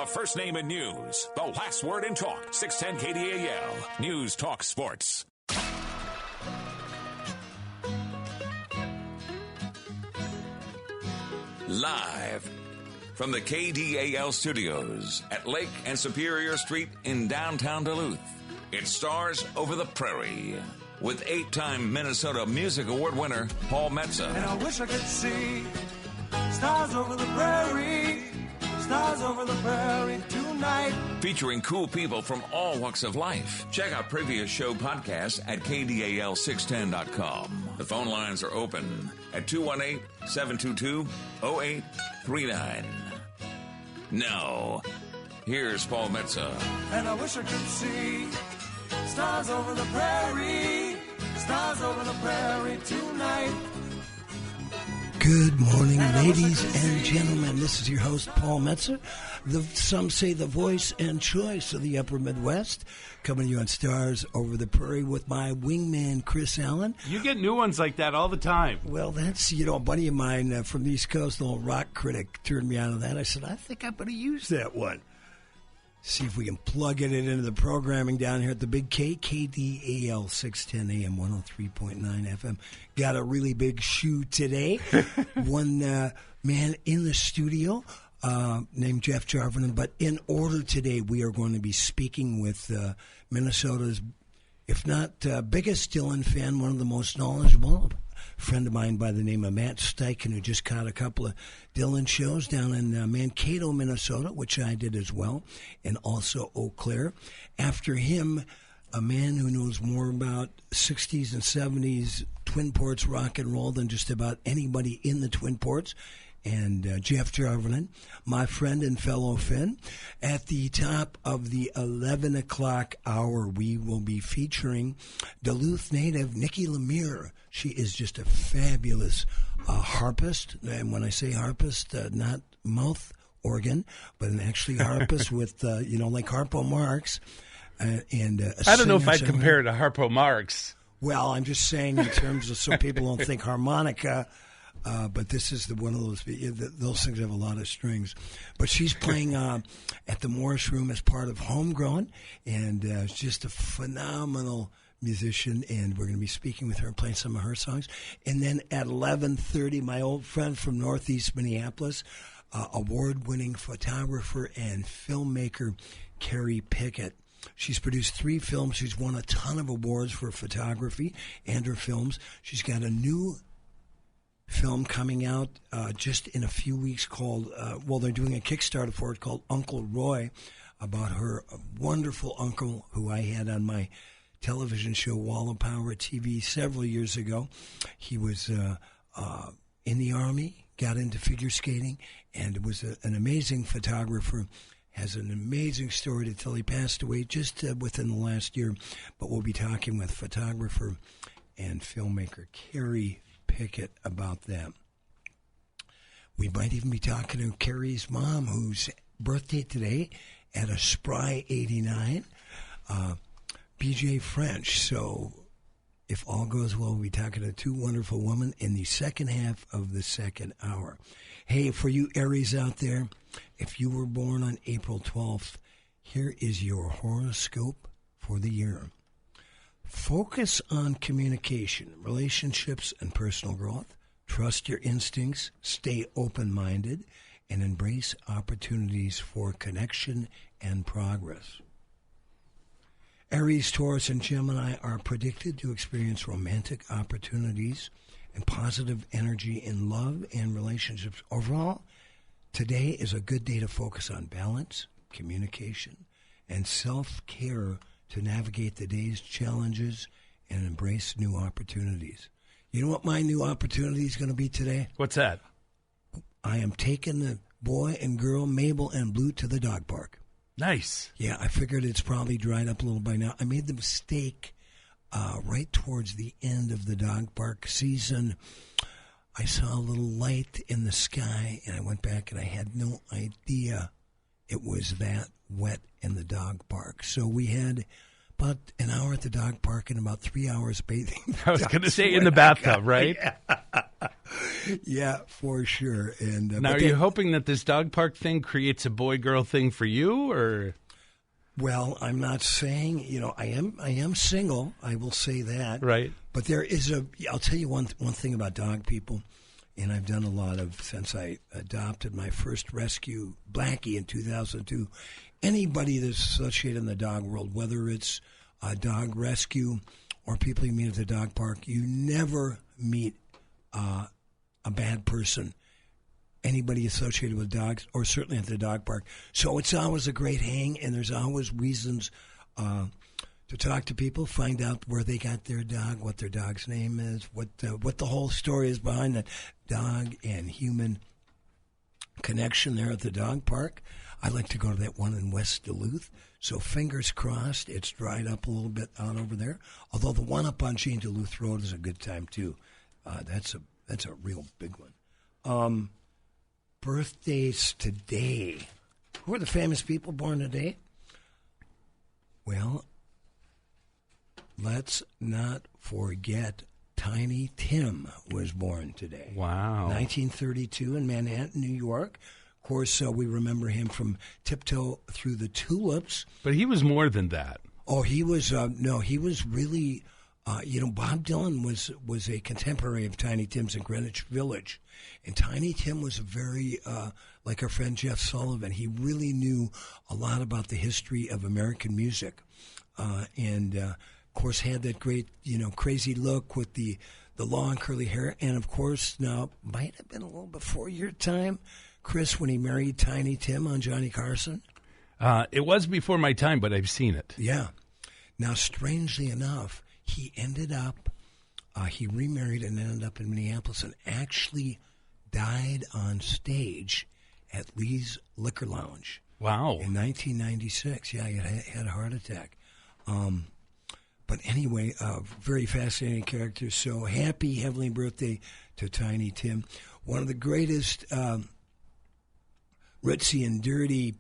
The first name in news, the last word in talk. 610 KDAL. News Talk Sports. Live from the KDAL studios at Lake and Superior Street in downtown Duluth, it stars Over the Prairie with 8-time Minnesota Music Award winner Paul Metsa. And I wish I could see stars over the prairie, stars over the prairie tonight. Featuring cool people from all walks of life. Check out previous show podcasts at KDAL610.com. The phone lines are open at 218-722-0839. Now, here's Paul Metsa. And I wish I could see stars over the prairie, stars over the prairie tonight. Good morning, ladies and gentlemen. This is your host, Paul Metsa. Some say the voice and choice of the Upper Midwest. Coming to you on Stars Over the Prairie with my wingman, Chris Allen. You get new ones like that all the time. Well, that's, a buddy of mine from the East Coast, the old rock critic, turned me on to that. I said, I think I'm going to use that one. See if we can plug it into the programming down here at the Big K, KDAL 610 AM, 103.9 FM. Got a really big shoe today. One man in the studio named Jeff Jarvinen. But in order today, we are going to be speaking with Minnesota's, if not biggest Dylan fan, one of the most knowledgeable, a friend of mine by the name of Matt Steichen, who just caught a couple of Dylan shows down in Mankato, Minnesota, which I did as well, and also Eau Claire. After him, a man who knows more about 60s and 70s Twin Ports rock and roll than just about anybody in the Twin Ports, and Jeff Jarvinen, my friend and fellow Finn. At the top of the 11 o'clock hour, we will be featuring Duluth native Nikki Lemire. She is just a fabulous harpist, and when I say harpist, not mouth organ, but an actually harpist with, like Harpo Marx. And I don't know if I'd compare it to Harpo Marx. Well, I'm just saying in terms of so people don't think harmonica. But this is one of those things have a lot of strings. But she's playing at the Morris Room as part of Homegrown, and just a phenomenal musician. And we're going to be speaking with her and playing some of her songs. And then at 11:30, my old friend from Northeast Minneapolis, award-winning photographer and filmmaker Carrie Pickett. She's produced 3 films. She's won a ton of awards for photography and her films. She's got a new film coming out just in a few weeks called, they're doing a Kickstarter for it called Uncle Roy, about her wonderful uncle who I had on my television show Wall of Power TV several years ago. He was in the Army, got into figure skating, and was an amazing photographer. Has an amazing story to tell. He passed away just within the last year, but we'll be talking with photographer and filmmaker Carrie Pickett about them. We might even be talking to Carrie's mom, whose birthday today at a spry 89, BJ French. So if all goes well, we'll be talking to 2 wonderful women in the second half of the second hour. Hey, for you Aries out there, if you were born on April 12th, here is your horoscope for the year. Focus on communication, relationships, and personal growth. Trust your instincts, stay open-minded, and embrace opportunities for connection and progress. Aries, Taurus, and Gemini are predicted to experience romantic opportunities and positive energy in love and relationships. Overall, today is a good day to focus on balance, communication, and self-care to navigate the day's challenges and embrace new opportunities. You know what my new opportunity is going to be today? What's that? I am taking the boy and girl, Mabel and Blue, to the dog park. Nice. Yeah, I figured it's probably dried up a little by now. I made the mistake right towards the end of the dog park season. I saw a little light in the sky, and I went back, and I had no idea it was that wet in the dog park. So we had about an hour at the dog park and about 3 hours bathing. I was going to say in the bathtub, right? Yeah. Yeah, for sure. And now, are you hoping that this dog park thing creates a boy-girl thing for you, or? Well, I'm not saying, I am single. I will say that. Right. But I'll tell you one thing about dog people, and I've done a lot of since I adopted my first rescue, Blackie, in 2002. Anybody that's associated in the dog world, whether it's a dog rescue or people you meet at the dog park, you never meet a bad person. Anybody associated with dogs, or certainly at the dog park. So it's always a great hang, and there's always reasons to talk to people, find out where they got their dog, what their dog's name is, what the whole story is behind that dog and human connection there at the dog park. I like to go to that one in West Duluth. So fingers crossed, it's dried up a little bit out over there. Although the one up on Jean Duluth Road is a good time too. That's a real big one. Birthdays today. Who are the famous people born today? Well, let's not forget Tiny Tim was born today. Wow. 1932 in Manhattan, New York. Of course, we remember him from Tiptoe Through the Tulips. But he was more than that. Oh, he was, he was really, Bob Dylan was a contemporary of Tiny Tim's in Greenwich Village. And Tiny Tim was very, like our friend Jeff Sullivan, he really knew a lot about the history of American music. And of course, had that great, crazy look with the long curly hair. And, of course, now, might have been a little before your time, Chris, when he married Tiny Tim on Johnny Carson. It was before my time, but I've seen it. Yeah. Now, strangely enough, he ended up, he remarried and ended up in Minneapolis and actually died on stage at Lee's Liquor Lounge. Wow. In 1996. Yeah, he had a heart attack. But anyway, very fascinating character. So happy heavenly birthday to Tiny Tim. One of the greatest ritzy and dirty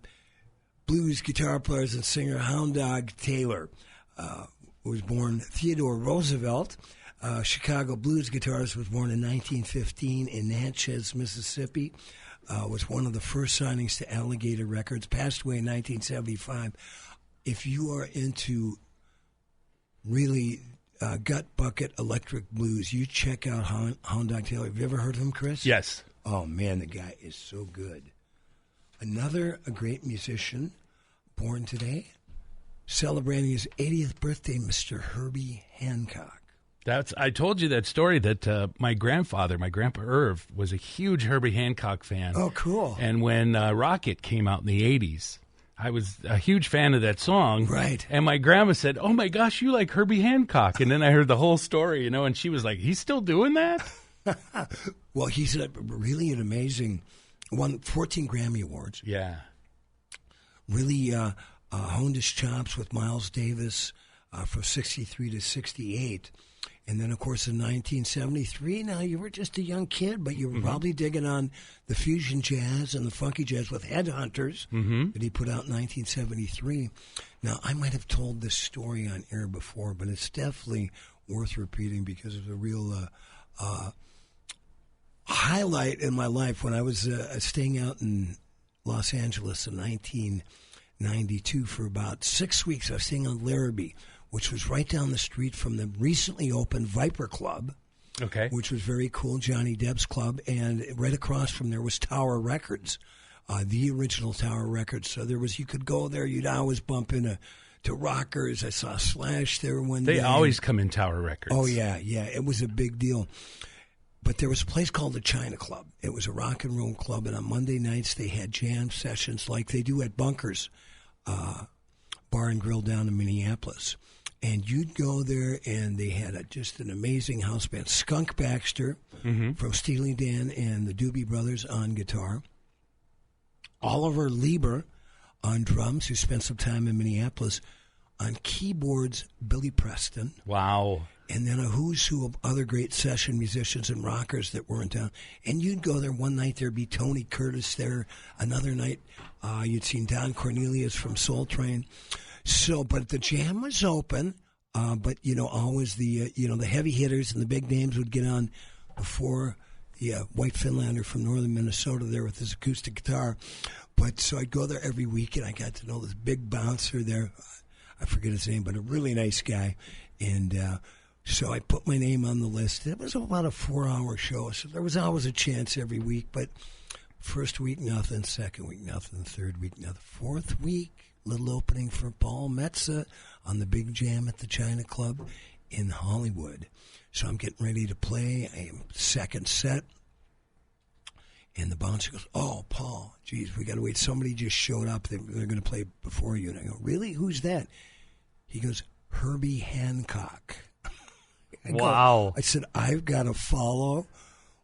blues guitar players and singer, Hound Dog Taylor, was born Theodore Roosevelt. Chicago blues guitarist, was born in 1915 in Natchez, Mississippi. Was one of the first signings to Alligator Records. Passed away in 1975. If you are into really gut bucket electric blues, you check out Hound Dog Taylor. Have you ever heard of him, Chris? Yes. Oh, man, the guy is so good. A great musician born today, celebrating his 80th birthday, Mr. Herbie Hancock. I told you that story that my Grandpa Irv, was a huge Herbie Hancock fan. Oh, cool. And when Rocket came out in the 80s, I was a huge fan of that song. Right. And my grandma said, "Oh, my gosh, you like Herbie Hancock." And then I heard the whole story, and she was like, "He's still doing that?" Well, he's really an amazing, won 14 Grammy Awards. Yeah. Really honed his chops with Miles Davis from 63 to 68. And then, of course, in 1973, now you were just a young kid, but you were probably digging on the fusion jazz and the funky jazz with Headhunters that he put out in 1973. Now, I might have told this story on air before, but it's definitely worth repeating because it's a real highlight in my life. When I was staying out in Los Angeles in 1992 for about 6 weeks, I was staying on Larrabee, which was right down the street from the recently opened Viper Club, which was very cool, Johnny Depp's club. And right across from there was Tower Records, the original Tower Records. So you could go there. You'd always bump into rockers. I saw Slash there one day. They always come in Tower Records. Oh, yeah. It was a big deal. But there was a place called the China Club. It was a rock and roll club, and on Monday nights they had jam sessions like they do at Bunkers Bar and Grill down in Minneapolis. And you'd go there, and they had just an amazing house band. Skunk Baxter from Steely Dan and the Doobie Brothers on guitar. Oliver Lieber on drums, who spent some time in Minneapolis. On keyboards, Billy Preston. Wow. And then a who's who of other great session musicians and rockers that were in town. And you'd go there one night, there'd be Tony Curtis there. Another night, you'd seen Don Cornelius from Soul Train. So, but the jam was open, but, always the heavy hitters and the big names would get on before white Finlander from northern Minnesota there with his acoustic guitar. But so I'd go there every week, and I got to know this big bouncer there. I forget his name, but a really nice guy. And so I put my name on the list. It was about a 4-hour show, so there was always a chance every week. But first week, nothing. Second week, nothing. Third week, nothing. Fourth week, little opening for Paul Metsa on the Big Jam at the China Club in Hollywood. So I'm getting ready to play. I am second set. And the bouncer goes, "Oh, Paul, geez, we got to wait. Somebody just showed up. They're going to play before you." And I go, "Really? Who's that?" He goes, "Herbie Hancock." Wow. I said, "I've got to follow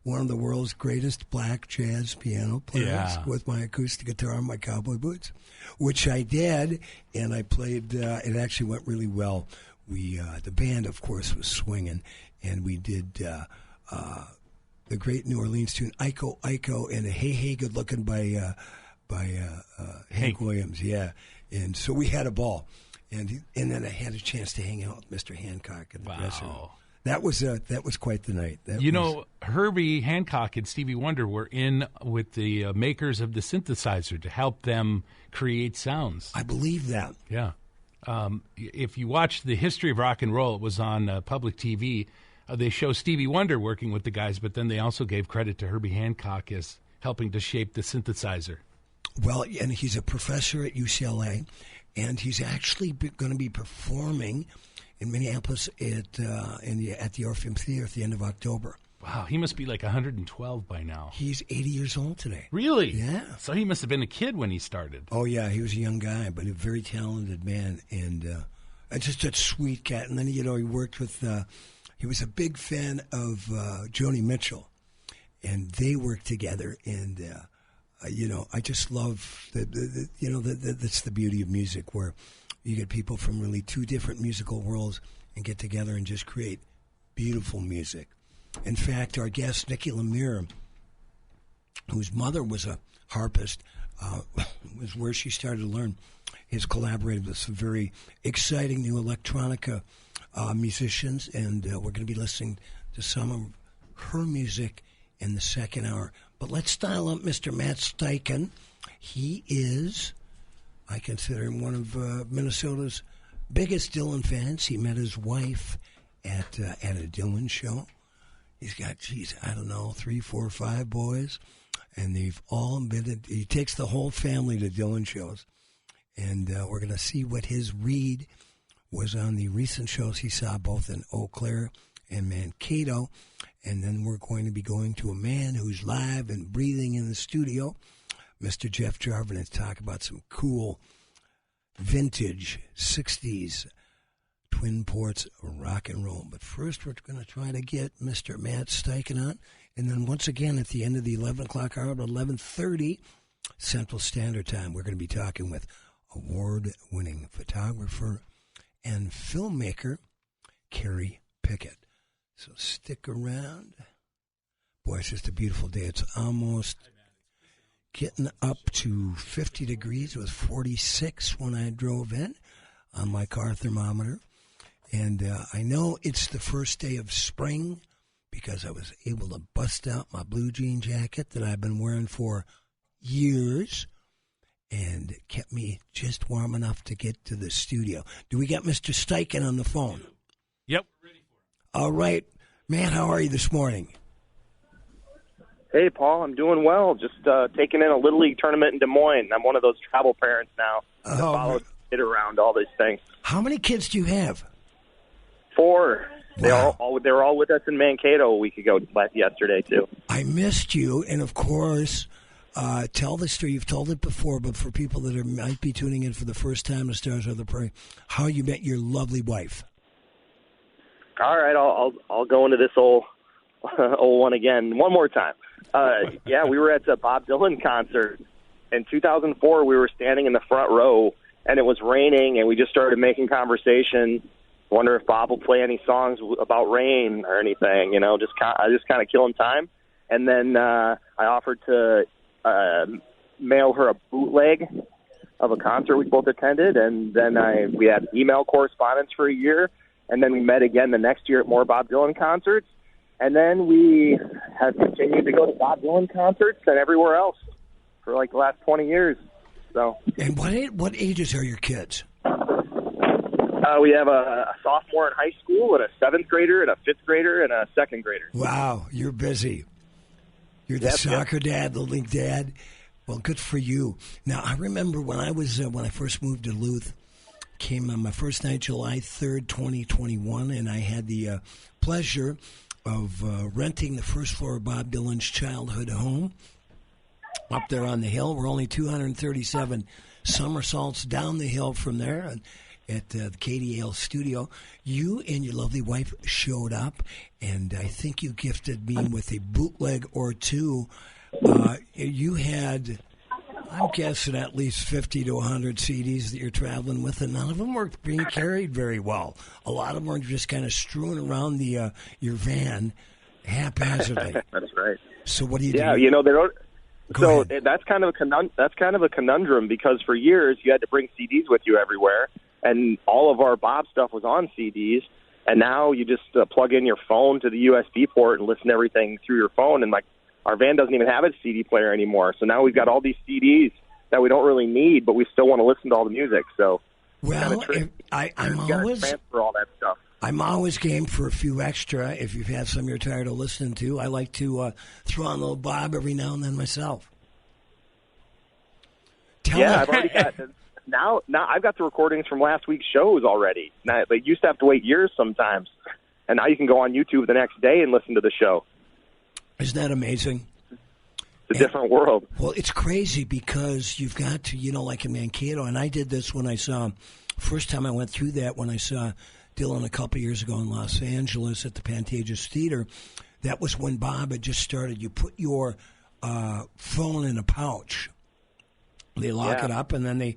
one of the world's greatest black jazz piano players with my acoustic guitar and my cowboy boots," which I did, and I played. It actually went really well. The band, of course, was swinging, and we did the great New Orleans tune, Iko, Iko, and Hey Hey Good Looking by Hank Williams, and so we had a ball, and then I had a chance to hang out with Mr. Hancock in the dressing room. That was quite the night. Herbie Hancock and Stevie Wonder were in with the makers of the synthesizer to help them create sounds. I believe that. Yeah. If you watch the history of rock and roll, it was on public TV. They show Stevie Wonder working with the guys, but then they also gave credit to Herbie Hancock as helping to shape the synthesizer. Well, and he's a professor at UCLA, and he's actually going to be performing in Minneapolis at the Orpheum Theater at the end of October. Wow, he must be like 112 by now. He's 80 years old today. Really? Yeah. So he must have been a kid when he started. Oh, yeah, he was a young guy, but a very talented man, and just a sweet cat. And then, he worked with... he was a big fan of Joni Mitchell, and they worked together. And I just love that's the beauty of music, where you get people from really two different musical worlds and get together and just create beautiful music. In fact, our guest Nikki Lemire, whose mother was a harpist, was where she started to learn. Has collaborated with some very exciting new electronica musicians, and we're going to be listening to some of her music in the second hour. But let's dial up Mr. Matt Steichen. He is, I consider him one of Minnesota's biggest Dylan fans. He met his wife at a Dylan show. He's got, 3, 4, 5 boys, and they've all been. He takes the whole family to Dylan shows, and we're going to see what his read was on the recent shows he saw both in Eau Claire and Mankato. And then we're going to be going to a man who's live and breathing in the studio, Mr. Jeff Jarvin, and talk about some cool vintage 60s Twin Ports rock and roll. But first we're going to try to get Mr. Matt Steichen on. And then once again at the end of the 11 o'clock hour, about 11:30 Central Standard Time, we're going to be talking with award-winning photographer and filmmaker Carrie Pickett. So stick around. Boy, it's just a beautiful day. It's almost getting up to 50 degrees. It was 46 when I drove in on my car thermometer. And I know it's the first day of spring because I was able to bust out my blue jean jacket that I've been wearing for years, and it kept me just warm enough to get to the studio. Do we got Mr. Steichen on the phone? Yep. All right. Matt, how are you this morning? Hey, Paul, I'm doing well. Just taking in a Little League tournament in Des Moines. I'm one of those travel parents now that follows it around all these things. How many kids do you have? 4. Wow. They were all with us in Mankato a week ago, yesterday, too. I missed you, and of course, tell the story. You've told it before, but for people that might be tuning in for the first time to Stars Over the Prairie, how you met your lovely wife. All right, I'll go into this old one again one more time. We were at the Bob Dylan concert in 2004. We were standing in the front row, and it was raining, and we just started making conversation. Wonder if Bob will play any songs about rain or anything, just kind of killing time. And then I offered to mail her a bootleg of a concert we both attended, and then we had email correspondence for a year, and then we met again the next year at more Bob Dylan concerts. And then we have continued to go to Bob Dylan concerts and everywhere else for like the last 20 years. So. And what ages are your kids? We have a sophomore in high school and a 7th grader and a 5th grader and a 2nd grader. Wow, you're busy. You're the soccer dad, the league dad. Well, good for you. Now, I remember when I first moved to Duluth, came on my first night, July 3rd, 2021, and I had the pleasure of renting the first floor of Bob Dylan's childhood home up there on the hill. We're only 237 somersaults down the hill from there at the KDAL studio. You and your lovely wife showed up, and I think you gifted me with a bootleg or two. You had, I'm guessing, at least 50 to 100 CDs that you're traveling with, and none of them were being carried very well. A lot of them were just kind of strewn around your van haphazardly. That's right. So what do you do? Yeah, you know, they don't. Go So ahead. that's kind of a conundrum because for years you had to bring CDs with you everywhere, and all of our Bob stuff was on CDs. And now you just plug in your phone to the USB port and listen to everything through your phone. And like our van doesn't even have a CD player anymore, so now we've got all these CDs that we don't really need, but we still want to listen to all the music. So Well, I'm always transfer all that stuff. I'm always game for a few extra. If you've had some you're tired of listening to, I like to throw on a little Bob every now and then myself. I've already got now I've got the recordings from last week's shows already. Now, they used to have to wait years sometimes, and now you can go on YouTube the next day and listen to the show. Isn't that amazing? It's a different world. Well, it's crazy because you've got to, like in Mankato, and I did this when I saw, first time I went through that when I saw Dylan a couple years ago in Los Angeles at the Pantages Theater. That was when Bob had just started. You put your phone in a pouch. They lock it up, and then they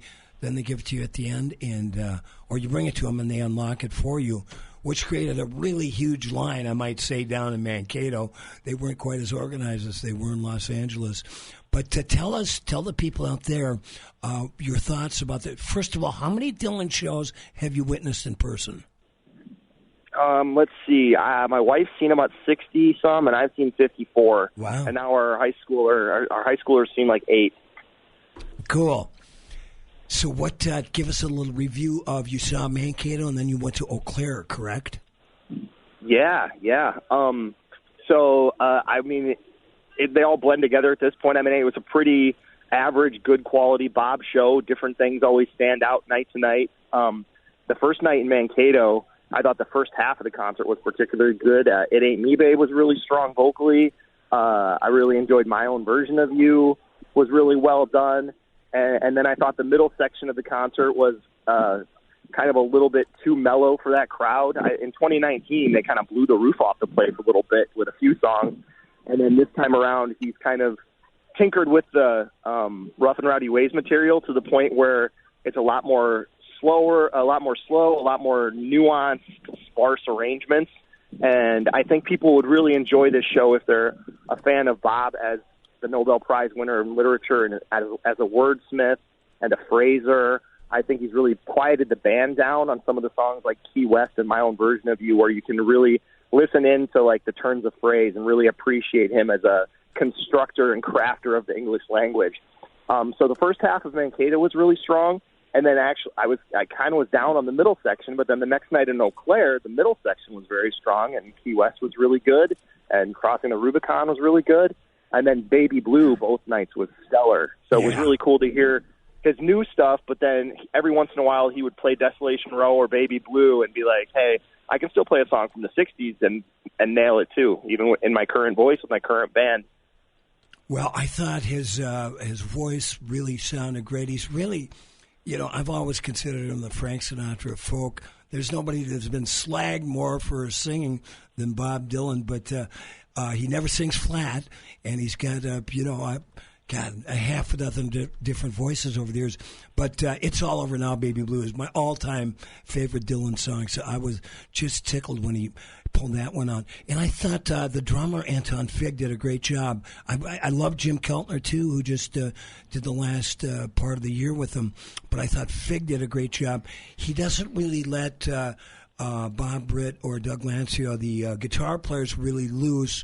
give it to you at the end, and or you bring it to them, and they unlock it for you, which created a really huge line, I might say, down in Mankato. They weren't quite as organized as they were in Los Angeles. But tell the people out there your thoughts about that. First of all, how many Dylan shows have you witnessed in person? Let's see. My wife's seen about 60 some, and I've seen 54. Wow! And now our high schoolers seen like 8. Cool. So what? Give us a little review of you saw Mankato, and then you went to Eau Claire, correct? Yeah. I mean, they all blend together at this point. I mean, it was a pretty average, good quality Bob show. Different things always stand out night to night. The first night in Mankato, I thought the first half of the concert was particularly good. It Ain't Me Babe was really strong vocally. I really enjoyed My Own Version of You, was really well done. And then I thought the middle section of the concert was kind of a little bit too mellow for that crowd. In 2019, they kind of blew the roof off the place a little bit with a few songs. And then this time around, he's kind of tinkered with the Rough and Rowdy Ways material to the point where it's a lot more slow, a lot more nuanced, sparse arrangements. And I think people would really enjoy this show if they're a fan of Bob as the Nobel Prize winner in literature and as a wordsmith and a phraser. I think he's really quieted the band down on some of the songs like Key West and My Own Version of You, where you can really listen into like the turns of phrase and really appreciate him as a constructor and crafter of the English language. So the first half of Mankato was really strong. And then actually I kind of was down on the middle section, but then the next night in Eau Claire, the middle section was very strong and Key West was really good and Crossing the Rubicon was really good. And then Baby Blue both nights was stellar. So it was really cool to hear his new stuff, but then every once in a while he would play Desolation Row or Baby Blue and be like, hey, I can still play a song from the 60s and nail it too, even in my current voice with my current band. Well, I thought his voice really sounded great. He's really, I've always considered him the Frank Sinatra of folk. There's nobody that's been slagged more for his singing than Bob Dylan, but he never sings flat, and he's got a half a dozen different voices over the years. But It's All Over Now, Baby Blue is my all-time favorite Dylan song, so I was just tickled when he pulled that one out. And I thought the drummer, Anton Fig, did a great job. I love Jim Keltner, too, who just did the last part of the year with him. But I thought Fig did a great job. He doesn't really let Bob Britt or Doug Lancio, the guitar players, really loose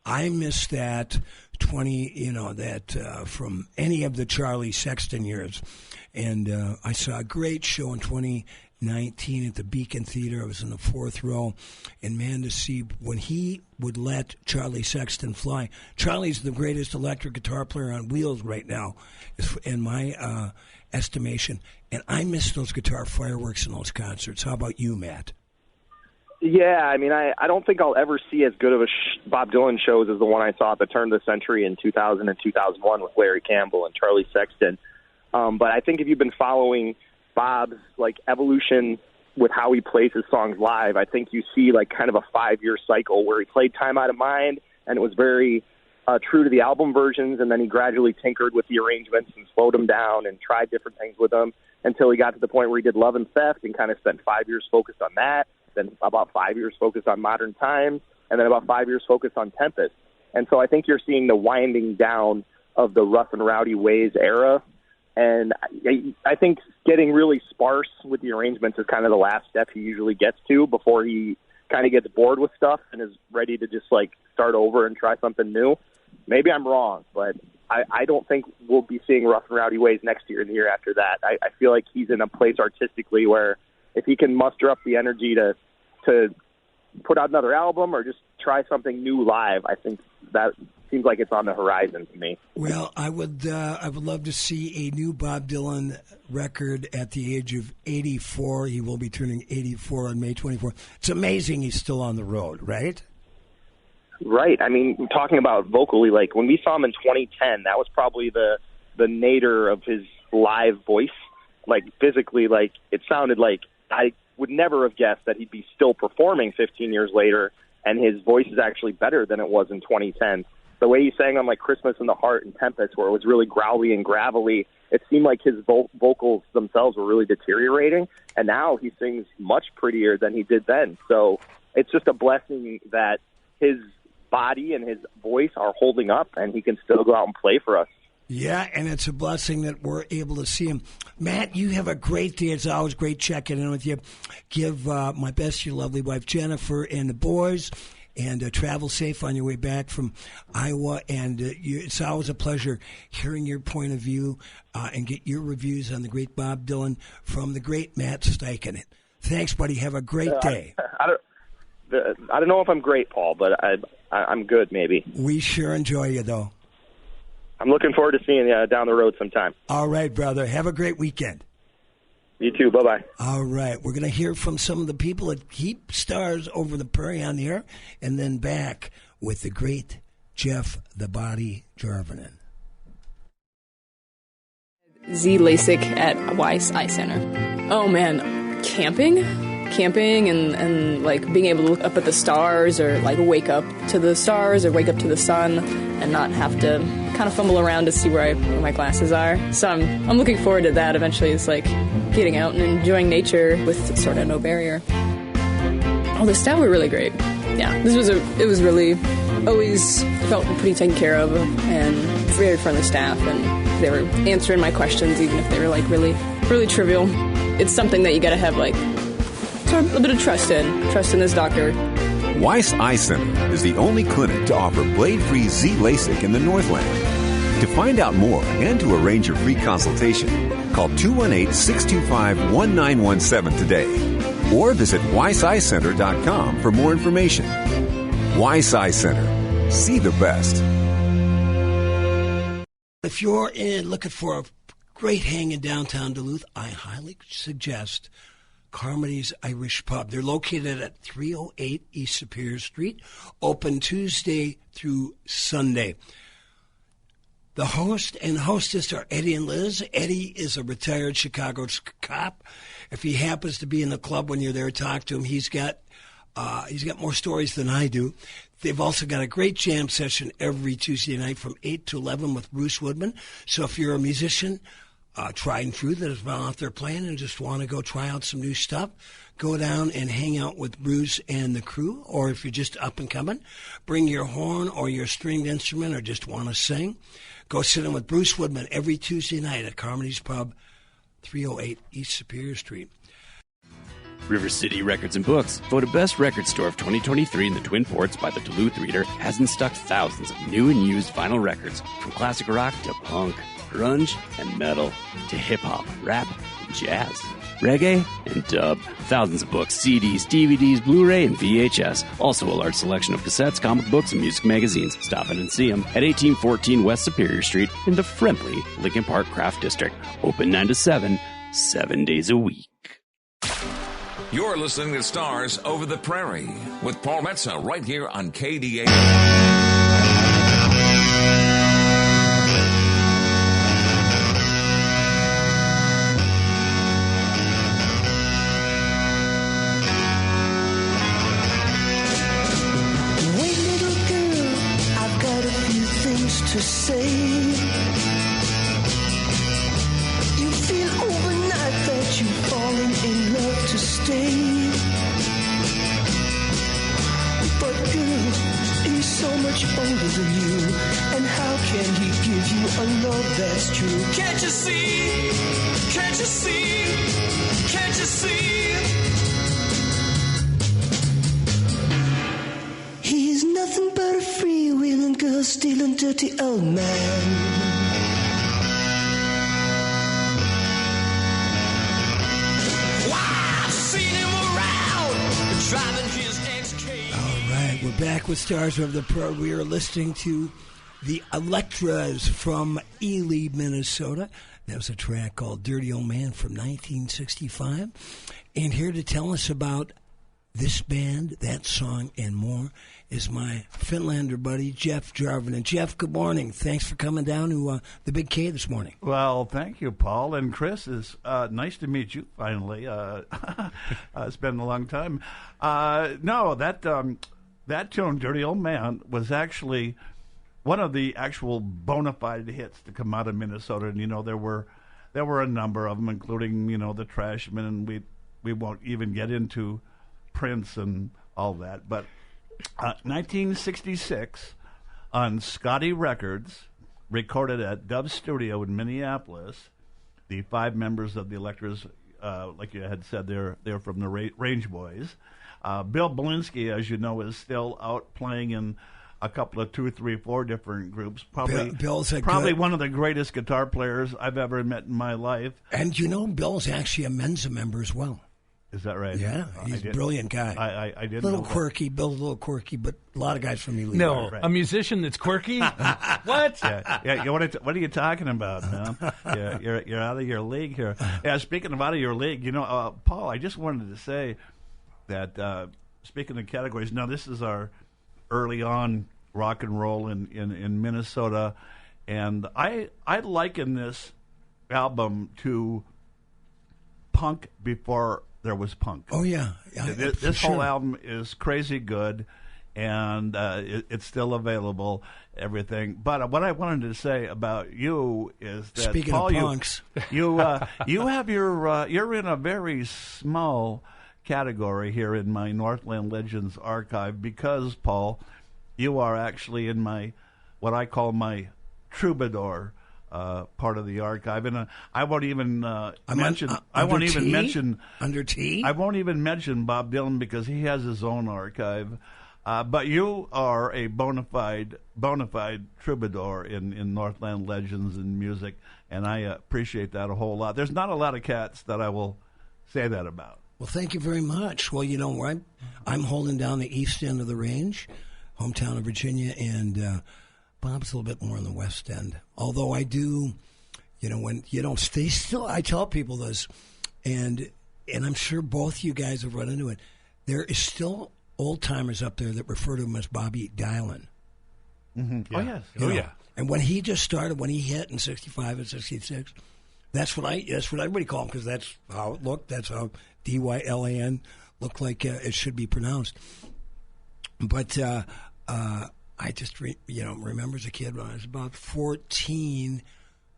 I missed that 20, from any of the Charlie Sexton years. And I saw a great show in 2019 at the Beacon Theater. I was in the fourth row. And, man, to see when he would let Charlie Sexton fly. Charlie's the greatest electric guitar player on wheels right now, in my estimation. And I miss those guitar fireworks in those concerts. How about you, Matt? Yeah, I mean, I don't think I'll ever see as good of a Bob Dylan shows as the one I saw at the turn of the century in 2000 and 2001 with Larry Campbell and Charlie Sexton. But I think if you've been following Bob's evolution with how he plays his songs live, I think you see kind of a 5-year cycle where he played Time Out of Mind, and it was very true to the album versions, and then he gradually tinkered with the arrangements and slowed them down and tried different things with them until he got to the point where he did Love and Theft and kind of spent 5 years focused on that. Then about 5 years focused on Modern Times, and then about 5 years focused on Tempest. And so I think you're seeing the winding down of the Rough and Rowdy Ways era. And I think getting really sparse with the arrangements is kind of the last step he usually gets to before he kind of gets bored with stuff and is ready to just start over and try something new. Maybe I'm wrong, but I don't think we'll be seeing Rough and Rowdy Ways next year and the year after that. I feel like he's in a place artistically where if he can muster up the energy to put out another album or just try something new live, I think that seems like it's on the horizon to me. Well, I would love to see a new Bob Dylan record at the age of 84. He will be turning 84 on May 24th. It's amazing he's still on the road, right? Right. I mean, talking about vocally, when we saw him in 2010, that was probably the nadir of his live voice. Physically, it sounded like I would never have guessed that he'd be still performing 15 years later, and his voice is actually better than it was in 2010. The way he sang on Christmas in the Heart and Tempest, where it was really growly and gravelly, it seemed like his vocals themselves were really deteriorating, and now he sings much prettier than he did then. So it's just a blessing that his body and his voice are holding up, and he can still go out and play for us. Yeah, and it's a blessing that we're able to see him. Matt, you have a great day. It's always great checking in with you. Give my best to your lovely wife, Jennifer, and the boys, and travel safe on your way back from Iowa. And it's always a pleasure hearing your point of view and get your reviews on the great Bob Dylan from the great Matt Steichen. Thanks, buddy. Have a great day. I don't know if I'm great, Paul, but I'm good, maybe. We sure enjoy you, though. I'm looking forward to seeing you down the road sometime. All right, brother. Have a great weekend. You too. Bye-bye. All right. We're going to hear from some of the people that keep Stars Over the Prairie on the air, and then back with the great Jeff the Body Jarvinen. Z LASIK at Weiss Eye Center. Oh, man. Camping and being able to look up at the stars or wake up to the stars or wake up to the sun and not have to kind of fumble around to see where my glasses are. So I'm looking forward to that. Eventually it's getting out and enjoying nature with sort of no barrier. Oh, the staff were really great. Yeah, it was really always felt pretty taken care of and very friendly staff, and they were answering my questions even if they were really, really trivial. It's something that you got to have a bit of trust in this doctor. Weiss Eye Center is the only clinic to offer blade-free Z LASIK in the Northland. To find out more and to arrange your free consultation, call 218-625-1917 today or visit weisseyecenter.com for more information. Weiss Eye Center. See the best. If you're looking for a great hang in downtown Duluth, I highly suggest Carmody's Irish Pub. They're located at 308 East Superior Street, open Tuesday through Sunday. The host and hostess are Eddie and Liz. Eddie is a retired Chicago cop. If he happens to be in the club when you're there, talk to him. He's got more stories than I do. They've also got a great jam session every Tuesday night from 8 to 11 with Bruce Woodman. So if you're a musician, tried and true, that has been out there playing and just want to go try out some new stuff, go down and hang out with Bruce and the crew. Or if you're just up and coming, bring your horn or your stringed instrument or just want to sing. Go sit in with Bruce Woodman every Tuesday night at Carmody's Pub, 308 East Superior Street. River City Records and Books, voted Best Record Store of 2023 in the Twin Ports by the Duluth Reader, has in stock thousands of new and used vinyl records, from classic rock to punk, grunge, and metal, to hip-hop, rap, and jazz, reggae, and dub. Thousands of books, CDs, DVDs, Blu-ray, and VHS. Also a large selection of cassettes, comic books, and music magazines. Stop in and see them at 1814 West Superior Street in the friendly Lincoln Park Craft District. Open 9 to 7, 7 days a week. You're listening to Stars Over the Prairie with Paul Metsa right here on KDA. Wait, little girl, I've got a few things to say. You feel overnight that you've fallen in love to stay. But girl, he's so much older than you, and how can he give you a love that's true? Can't you see? Can't you see? Can't you see? He's nothing but a freewheeling girl, stealing dirty old man. All right, we're back with Stars of the Pro. We are listening to the Electras from Ely, Minnesota. That was a track called Dirty Old Man from 1965. And here to tell us about this band, that song, and more is my Finlander buddy, Jeff Jarvin. And Jeff, good morning. Thanks for coming down to the Big K this morning. Well, thank you, Paul. And Chris, is nice to meet you finally. It's been a long time. No, that tune, Dirty Old Man, was actually one of the actual bona fide hits to come out of Minnesota. And, you know, there were a number of them, including, you know, the Trashmen, and we won't even get into Prince and all that. But 1966 on Scotty Records, recorded at Dove Studio in Minneapolis. The 5 members of the Electras, like you had said, they're from the Range Boys. Bill Belinsky, as you know, is still out playing in a couple of 2, 3, 4 different groups. Probably one of the greatest guitar players I've ever met in my life. And you know, Bill's actually a Mensa member as well. Is that right? Yeah, he's a brilliant guy. I didn't little know quirky, Bill's a little quirky, but a lot of guys from Ely. No, right. A musician that's quirky? What? Yeah. What are you talking about, man? You're out of your league here. Yeah. Speaking of out of your league, you know, Paul, I just wanted to say that speaking of categories, now this is our early on rock and roll in Minnesota, and I liken this album to punk before there was punk. Oh, yeah. This whole album is crazy good, and it's still available, everything. But what I wanted to say about you is that, speaking Paul, of punks, you have you're in a very small category here in my Northland Legends archive because, Paul, you are actually in my what I call my troubadour part of the archive, and I won't even mention. I won't even mention under T. I won't even mention Bob Dylan because he has his own archive. But you are a bona fide troubadour in Northland Legends and music, and I appreciate that a whole lot. There's not a lot of cats that I will say that about. Well, thank you very much. Well, you know, I'm holding down the east end of the range, hometown of Virginia, and Bob's a little bit more on the west end. Although I do, you know, when you don't stay still, I tell people this, and I'm sure both you guys have run into it. There is still old timers up there that refer to him as Bobby Dylan. Mm-hmm. Yeah. Oh yes, yeah. And when he just started, when he hit in '65 and '66, that's what everybody called him because that's how it looked. That's how Dylan looked like it should be pronounced. But I just remember as a kid when I was about 14,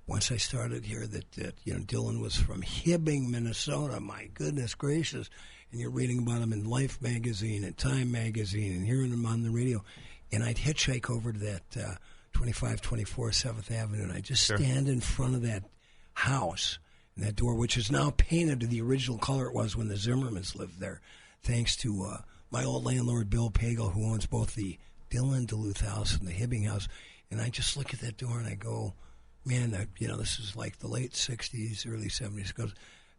once I started here that Dylan was from Hibbing, Minnesota. My goodness gracious. And you're reading about him in Life magazine and Time magazine and hearing him on the radio. And I'd hitchhike over to that 2524 7th Avenue, and I'd just stand in front of that house And that door, which is now painted to the original color it was when the Zimmermans lived there, thanks to my old landlord, Bill Pagel, who owns both the Dillon Duluth house and the Hibbing house. And I just look at that door and I go, man, this is like the late 60s, early 70s. Goes,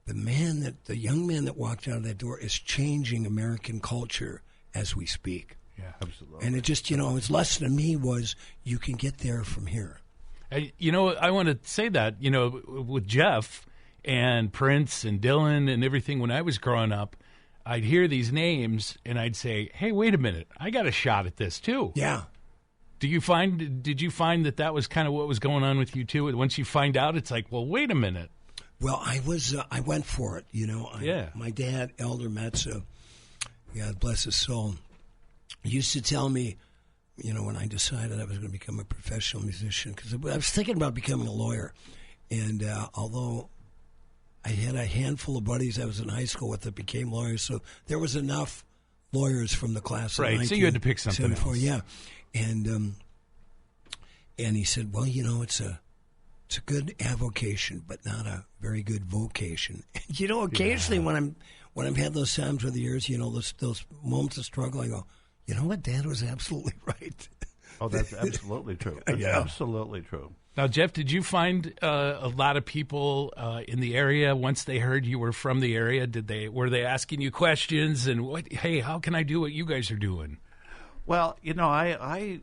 the young man that walked out of that door is changing American culture as we speak. Yeah, absolutely. And it just, his lesson to me was you can get there from here. I want to say that, with Jeff and Prince and Dylan and everything, when I was growing up, I'd hear these names and I'd say, hey, wait a minute, I got a shot at this too. Yeah. Did you find that was kind of what was going on with you too? Once you find out, it's like, well, wait a minute. Well, I went for it, Yeah. My dad, Elder Metsa, God bless his soul, used to tell me, when I decided I was going to become a professional musician, because I was thinking about becoming a lawyer. And although I had a handful of buddies I was in high school with that became lawyers, so there was enough lawyers from the class of right, so you had to pick something else. Yeah. And he said, well, it's a good avocation, but not a very good vocation. Occasionally when I've had those times over the years, those moments of struggle, I go, you know what, Dad was absolutely right. Oh, that's absolutely true. That's absolutely true. Now, Jeff, did you find a lot of people in the area once they heard you were from the area? Were they asking you questions and hey, how can I do what you guys are doing? Well, I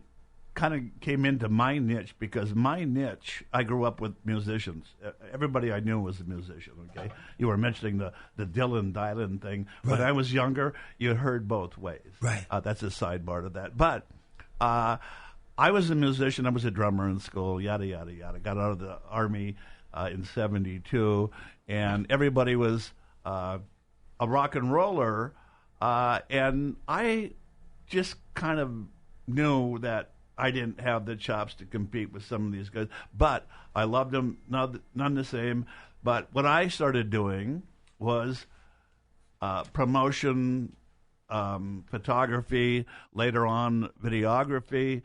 kind of came into my niche because my niche, I grew up with musicians. Everybody I knew was a musician, okay? You were mentioning the Dylan thing. Right. When I was younger, you heard both ways. Right. That's a sidebar to that. But I was a musician. I was a drummer in school, yada, yada, yada. Got out of the Army in 72, and everybody was a rock and roller, and I just kind of knew that I didn't have the chops to compete with some of these guys, but I loved them, none the same. But what I started doing was promotion, photography, later on videography,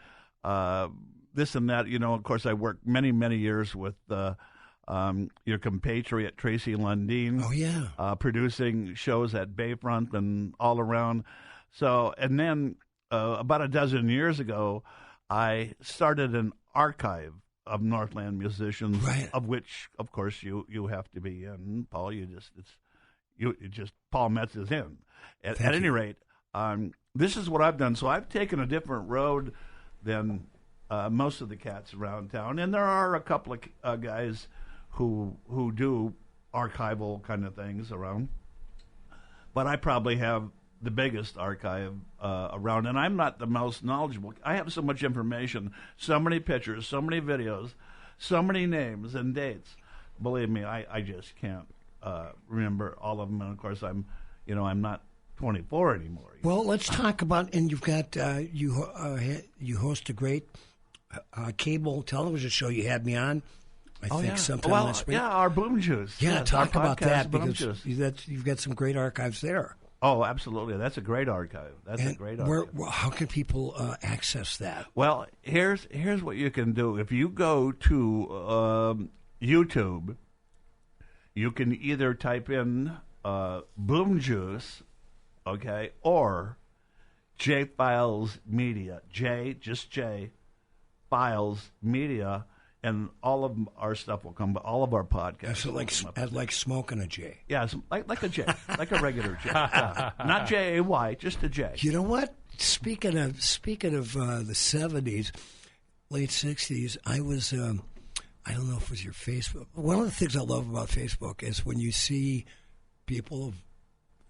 this and that. Of course, I worked many, many years with your compatriot Tracy Lundeen. Oh, yeah. Producing shows at Bayfront and all around. So, and then about a dozen years ago, I started an archive of Northland musicians, right, of which, of course, you have to be in. Paul, Paul Metsa is in. At any rate, this is what I've done. So I've taken a different road than most of the cats around town, and there are a couple of guys who do archival kind of things around. But I probably have the biggest archive around, and I'm not the most knowledgeable. I have so much information, so many pictures, so many videos, so many names and dates. Believe me, I just can't remember all of them. And of course, I'm not 24 anymore. Well, let's talk about, and you've got you host a great cable television show. You had me on, I think, sometime last week. Yeah, our Boom Juice. Yeah, yes, talk about that Boom because Juice. you've got some great archives there. Oh, absolutely. That's a great archive. How can people access that? Well, here's what you can do. If you go to YouTube, you can either type in Boom Juice, okay, or J Files Media. Just J Files Media. And all of our stuff will come, all of our podcasts. So like smoking a J. Yeah, like a J, like a regular J. Not J-A-Y, just a J. You know what? Speaking of the 70s, late 60s, I was, I don't know if it was your Facebook. One of the things I love about Facebook is when you see people of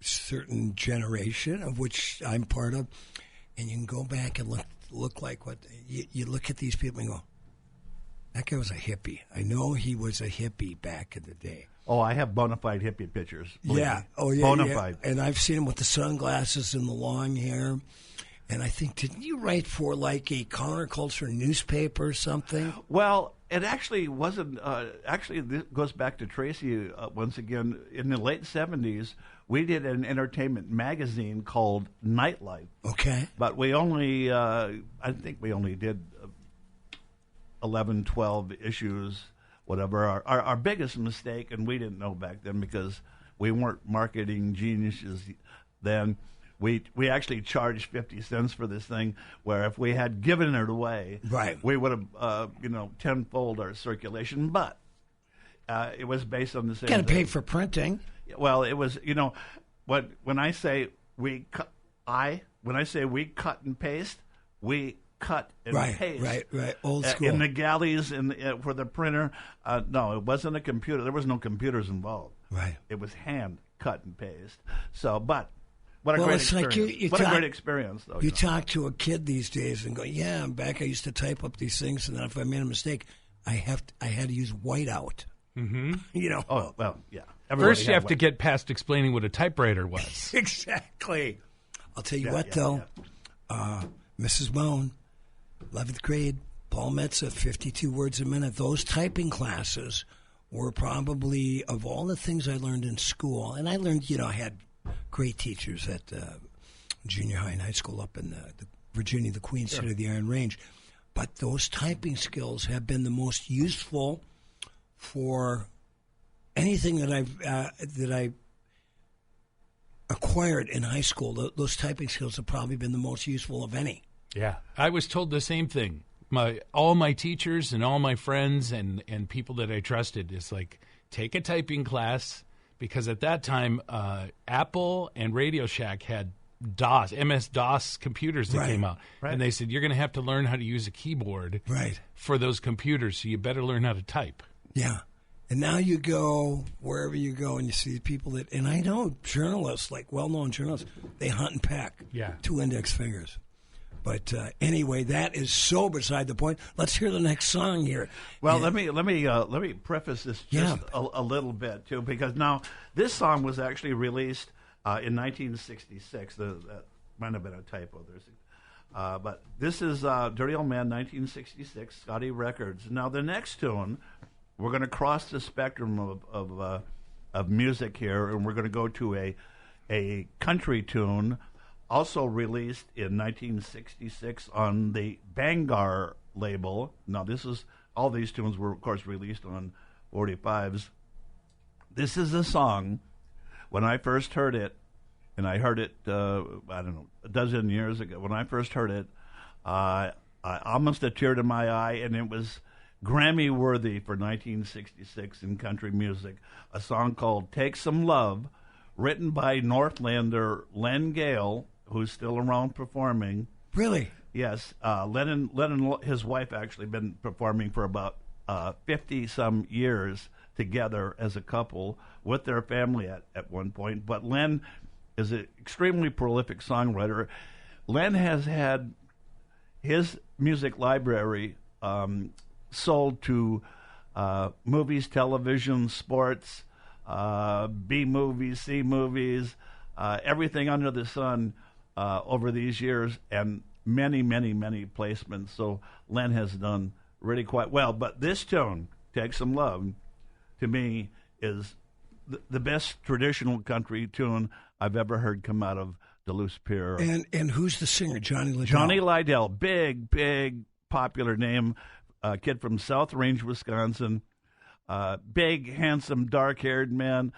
certain generation, of which I'm part of, and you can go back and look like what, you look at these people and go, that guy was a hippie. I know he was a hippie back in the day. Oh, I have bona fide hippie pictures. Yeah. Oh, yeah. Bona fide. And I've seen him with the sunglasses and the long hair. And I think, didn't you write for like a counterculture newspaper or something? Well, it actually wasn't. Actually, this goes back to Tracy once again. In the late 70s, we did an entertainment magazine called Nightlife. Okay. But we only, I think we only did 11, 12 issues. whatever. Our biggest mistake, and we didn't know back then because we weren't marketing geniuses then. We actually charged 50 cents for this thing, where if we had given it away, right, we would have tenfold our circulation. But it was based on the same. Got to thing. pay for printing. Well, it was when I say we cut and paste, we cut and paste. Right. Old school. In the galleys for the printer. No, it wasn't a computer. There was no computers involved. Right. It was hand cut and paste. So, but. What a great experience. Like what a great experience, though. You talk to a kid these days and go, yeah, back I used to type up these things, and then if I made a mistake, I had to use whiteout. Mm-hmm. Oh, well, yeah. First, you have to get past explaining what a typewriter was. Exactly. I'll tell you though. Mrs. Bone, 11th grade, Paul Metsa, 52 words a minute. Those typing classes were probably, of all the things I learned in school, and I learned, I had great teachers at junior high and high school up in the Virginia, the Queen City of the Iron Range. But those typing skills have been the most useful for anything that I acquired in high school. Those typing skills have probably been the most useful of any. Yeah, I was told the same thing. All my teachers and all my friends and people that I trusted is like, take a typing class. Because at that time, Apple and Radio Shack had MS-DOS computers that came out. Right. And they said, you're going to have to learn how to use a keyboard for those computers, so you better learn how to type. Yeah. And now you go wherever you go and you see people and I know journalists, like well-known journalists, they hunt and peck 2 index fingers. But anyway, that is so beside the point. Let's hear the next song here. Well, let me preface this just a little bit too, because now this song was actually released in 1966. That might have been a typo. But this is Dirty Old Man, 1966, Scotty Records. Now the next tune, we're going to cross the spectrum of music here, and we're going to go to a country tune. Also released in 1966 on the Bangar label. Now, all these tunes were, of course, released on 45s. This is a song, when I first heard it, and I heard it, a dozen years ago. When I first heard it, I almost a tear to my eye, and it was Grammy-worthy for 1966 in country music. A song called Take Some Love, written by Northlander Len Gale, who's still around performing. Really? Yes. Len and his wife actually been performing for about 50-some years together as a couple with their family at one point. But Len is an extremely prolific songwriter. Len has had his music library sold to movies, television, sports, B movies, C movies, everything under the sun over these years, and many, many, many placements. So Len has done really quite well. But this tune, Take Some Love, to me is the best traditional country tune I've ever heard come out of Duluth Pier. And who's the singer? Johnny Lydell. Johnny Lydell, big popular name, kid from South Range, Wisconsin. Big, handsome, dark-haired man.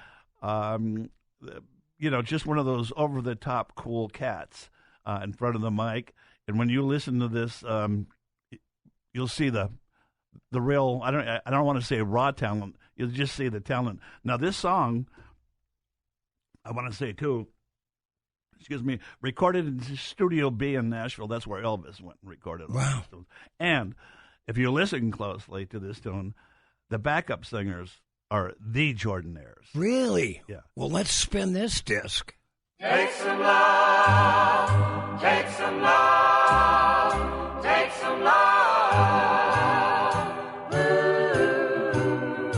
Just one of those over-the-top cool cats in front of the mic. And when you listen to this, you'll see the real. I don't want to say raw talent. You'll just see the talent. Now, this song, I want to say too. Excuse me. Recorded in Studio B in Nashville. That's where Elvis went and recorded. Wow. And if you listen closely to this tune, the backup singers are the Jordanaires. Really? Yeah. Well, let's spin this disc. Take some love, take some love, take some love. Ooh.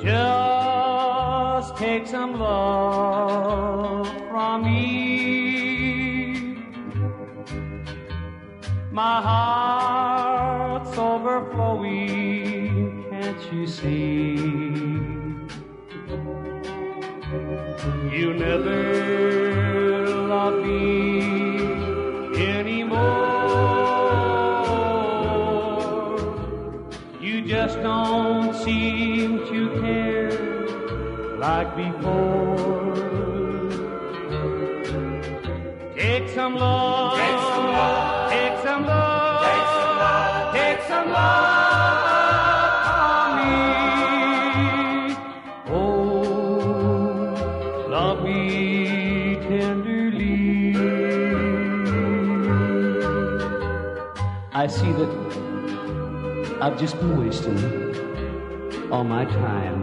Just take some love from me. My heart's overflowing, can't you see? You never love me anymore. You just don't see like before. Take some love, take some love, take some love, take some love, take some love from me. Oh, love me tenderly. I see that I've just been wasting all my time.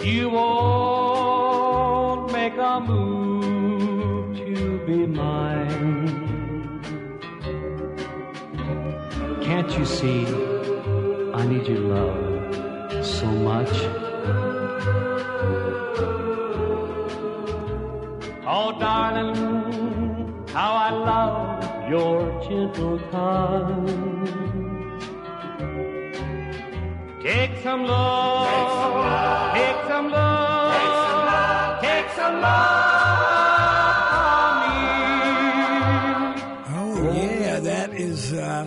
You won't make a move to be mine. Can't you see I need your love so much? Oh, darling, how I love your gentle touch. Take some love, take some love, take some love from me. Oh yeah,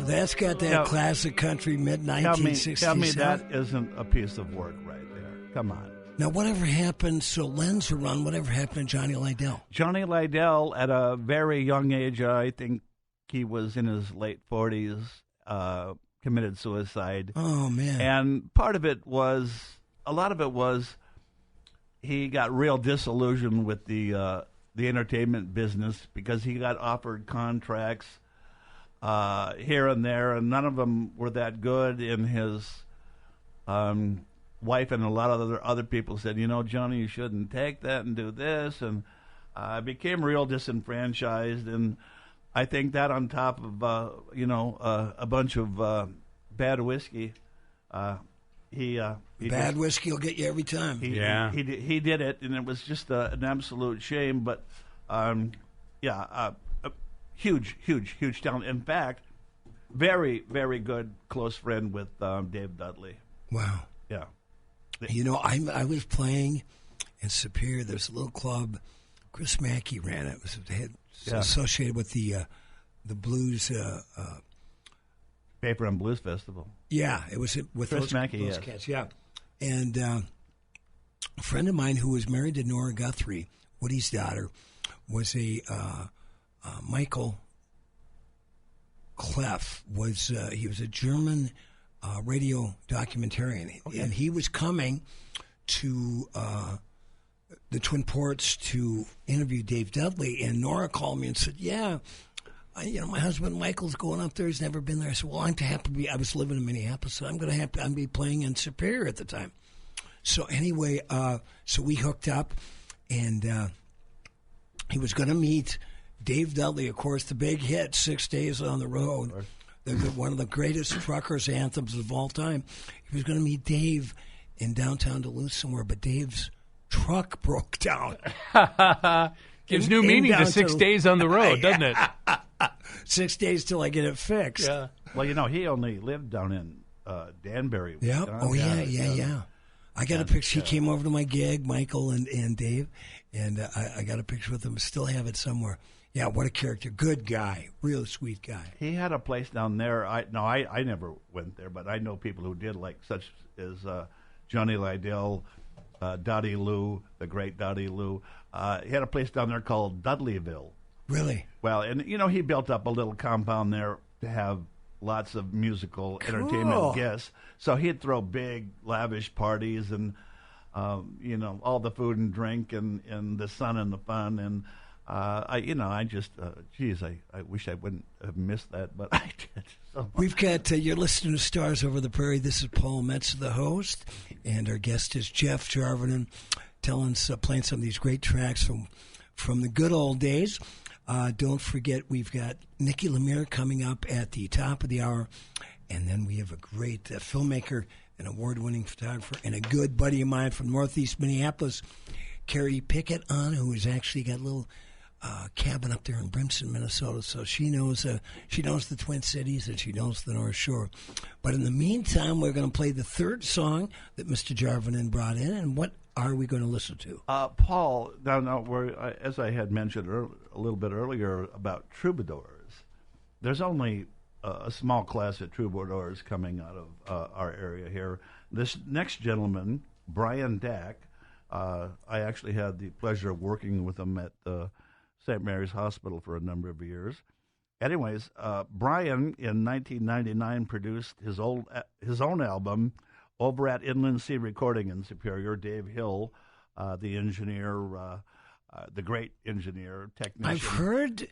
that's got that Now, classic country mid Tell 1960s. me that isn't a piece of work right there. Come on. Now, whatever happened? So Len's run. Whatever happened to Johnny Lydell? Johnny Lydell, at a very young age, I think he was in his late 40s, committed suicide. Oh man! And a lot of it was, he got real disillusioned with the entertainment business because he got offered contracts here and there, and none of them were that good. And his wife and a lot of other people said, Johnny, you shouldn't take that and do this, and became real disenfranchised. And I think that on top of a bunch of bad whiskey, Bad whiskey will get you every time. he did it, and it was just an absolute shame. But huge talent. In fact, very, very good close friend with Dave Dudley. Wow. Yeah. I was playing in Superior. There's a little club. Chris Mackey ran it. It was associated with the blues. Paper and Blues Festival. Yeah, it was with Chris Mackey, those yes. cats. Yeah, and a friend of mine who was married to Nora Guthrie, Woody's daughter, was a Michael Clef. He was a German radio documentarian, and he was coming to the Twin Ports to interview Dave Dudley. And Nora called me and said, "Yeah, my husband Michael's going up there. He's never been there." I said, "Well, I'm happy to be. I was living in Minneapolis, so I'm going to have to. I'm be playing in Superior at the time." So anyway, so we hooked up, and he was going to meet Dave Dudley, of course, the big hit, 6 Days on the Road, one of the greatest truckers' anthems of all time. He was going to meet Dave in downtown Duluth somewhere, but Dave's truck broke down. Gives new meaning to 6 days on the road, doesn't it? 6 days till I get it fixed. Yeah. Well, he only lived down in Danbury. Yeah. Oh, yeah. I got a picture. He came over to my gig, Michael and Dave, and I got a picture with him. Still have it somewhere. Yeah, what a character. Good guy. Real sweet guy. He had a place down there. I never went there, but I know people who did, like such as Johnny Lydell, Dottie Lou, the great Dottie Lou. He had a place down there called Dudleyville. Really? Well, and he built up a little compound there to have lots of musical entertainment guests. So he'd throw big, lavish parties and, all the food and drink and the sun and the fun. And, I wish I wouldn't have missed that, but I did. So we've got, you're listening to Stars Over the Prairie. This is Paul Metsa, the host, and our guest is Jeff Jarvinen, playing some of these great tracks from the good old days. Don't forget, we've got Nikki Lemire coming up at the top of the hour, and then we have a great filmmaker, an award-winning photographer, and a good buddy of mine from Northeast Minneapolis, Carrie Pickett, who has actually got a little cabin up there in Brimson, Minnesota. So she knows the Twin Cities and she knows the North Shore. But in the meantime, we're going to play the third song that Mr. Jarvinen brought in. And what are we going to listen to? Paul, now as I had mentioned a little bit earlier about troubadours, there's only a small class of troubadours coming out of our area here. This next gentleman, Brian Dack, I actually had the pleasure of working with him at St. Mary's Hospital for a number of years. Anyways, Brian in 1999 produced his own album over at Inland Sea Recording in Superior. Dave Hill, the engineer, the great engineer, technician. I've heard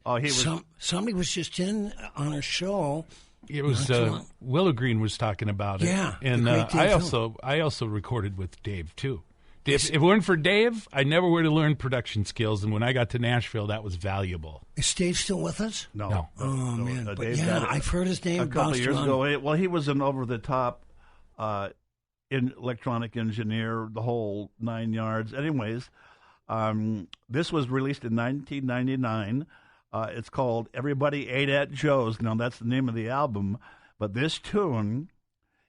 somebody was just in on a show. It was Willow Green was talking about it. Yeah, and I also recorded with Dave too. If it weren't for Dave, I never would have learned production skills. And when I got to Nashville, that was valuable. Is Dave still with us? No. Oh man, but Dave I've heard his name a couple of years around. ago. Well, he was an over-the-top electronic engineer, the whole 9 yards. Anyways, this was released in 1999. It's called Everybody Ate at Joe's. Now, that's the name of the album. But this tune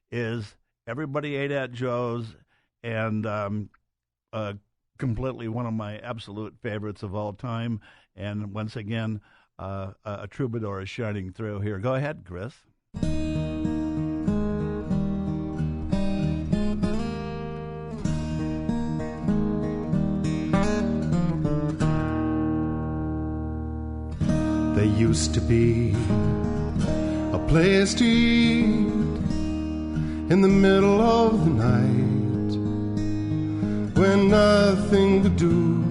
is Everybody Ate at Joe's, and completely one of my absolute favorites of all time. And once again, a troubadour is shining through here. Go ahead, Chris. There used to be a place to eat in the middle of the night when nothing to do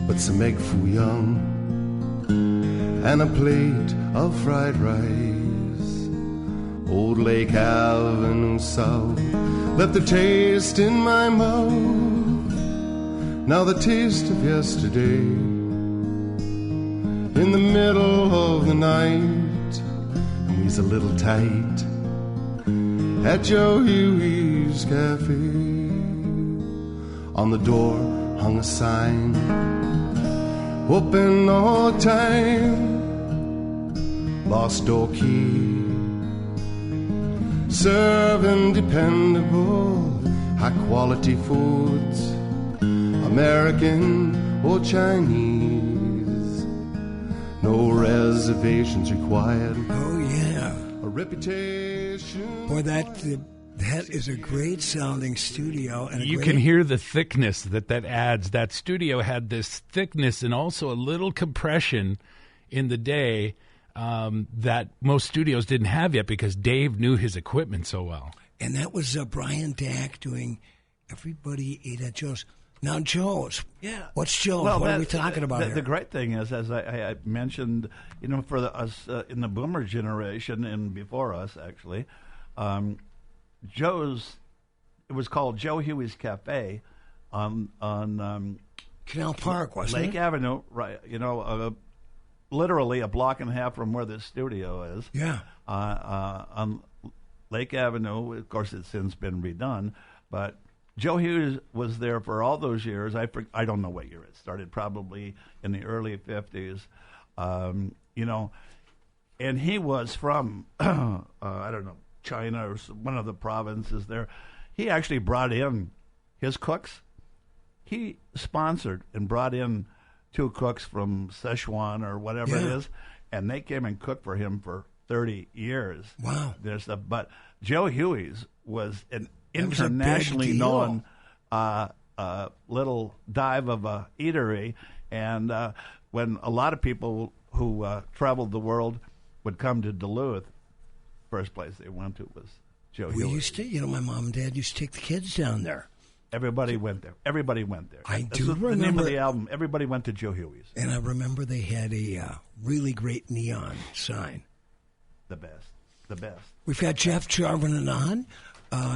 but some egg foo young and a plate of fried rice. Old Lake Avenue South left the taste in my mouth. Now the taste of yesterday. In the middle of the night, and we's a little tight at Joe Huey's Cafe. On the door hung a sign, open all the time, lost door key, serving dependable, high quality foods, American or Chinese. No reservations required. Oh, yeah. A reputation. Boy, that is a great sounding studio. And you can hear the thickness that adds. That studio had this thickness and also a little compression in the day that most studios didn't have yet because Dave knew his equipment so well. And that was Brian Dack doing Everybody Ate at Joe's. Now, Joe's. Yeah. What's Joe's? Well, what are we talking about here? The great thing is, as I mentioned, for us in the boomer generation and before us, actually, Joe's, it was called Joe Huey's Cafe on Canal Park, wasn't it? Lake Avenue, right? Literally a block and a half from where this studio is. Yeah. On Lake Avenue, of course, it's since been redone, but Joe Hughes was there for all those years. I don't know what year it started, probably in the early 50s. And he was from, I don't know, China or one of the provinces there. He actually brought in his cooks. He sponsored and brought in 2 cooks from Szechuan or whatever it is, and they came and cooked for him for 30 years. Wow. But Joe Huey's was an internationally known little dive of a eatery, and when a lot of people who traveled the world would come to Duluth, first place they went to was Joe Huey's. We used to, my mom and dad used to take the kids down there. Everybody went there. Everybody went there. I This do was remember the name of the album. Everybody went to Joe Huey's. And I remember they had a really great neon sign. The best. The best. We've got Jeff Jarvin on.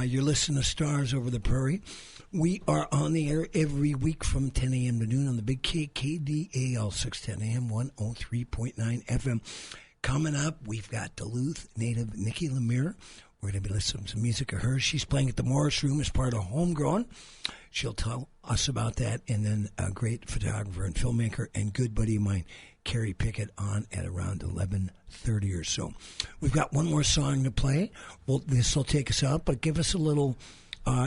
You're listening to Stars Over the Prairie. We are on the air every week from 10 a.m. to noon on the Big KDAL 610 AM 103.9 FM. Coming up, we've got Duluth native Nikki Lemire. We're going to be listening to some music of hers. She's playing at the Morris Room as part of Homegrown. She'll tell us about that. And then a great photographer and filmmaker and good buddy of mine, Carrie Pickett, on at around 11:30 or so. We've got one more song to play. Well, this will take us out, but give us a little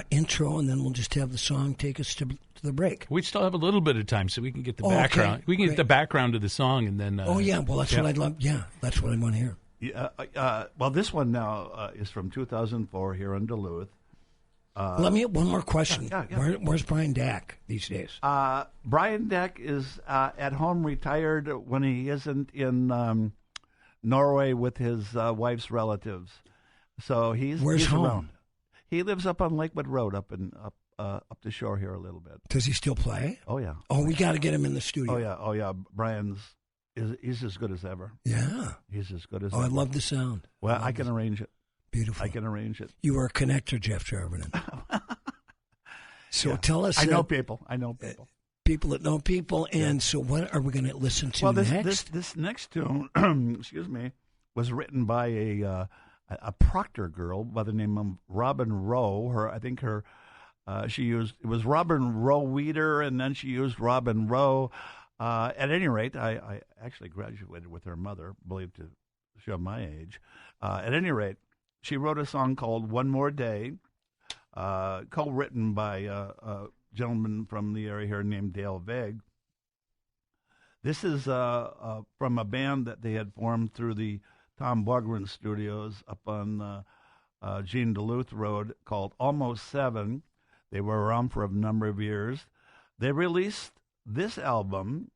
intro, and then we'll just have the song take us to the break. We still have a little bit of time, so we can get the background. Okay. We can get the background of the song, and then. Well, that's what I'd love. Yeah, that's what I want to hear. Well, this one now is from 2004 here in Duluth, Let me have one more question. Yeah. Where's Brian Dack these days? Brian Dack is at home, retired when he isn't in Norway with his wife's relatives. So he's home? Around. He lives up on Lakewood Road, up the shore here a little bit. Does he still play? Oh yeah. Oh, we got to get him in the studio. Oh yeah. He's as good as ever. Yeah. He's as good as ever. I love the sound. Well, I can arrange it. Beautiful. I can arrange it. You are a connector, Jeff Jarvinen. So tell us. I know people. People that know people. And so what are we going to listen to next? This next tune, excuse me, was written by a Proctor girl by the name of Robin Rowe. It was Robin Rowe Weeder, and then she used Robin Rowe. At any rate, I actually graduated with her mother, believed to show my age. At any rate, she wrote a song called One More Day, co-written by a gentleman from the area here named Dale Vague. This is from a band that they had formed through the Tom Bogren Studios up on Gene Duluth Road called Almost Seven. They were around for a number of years. They released this album,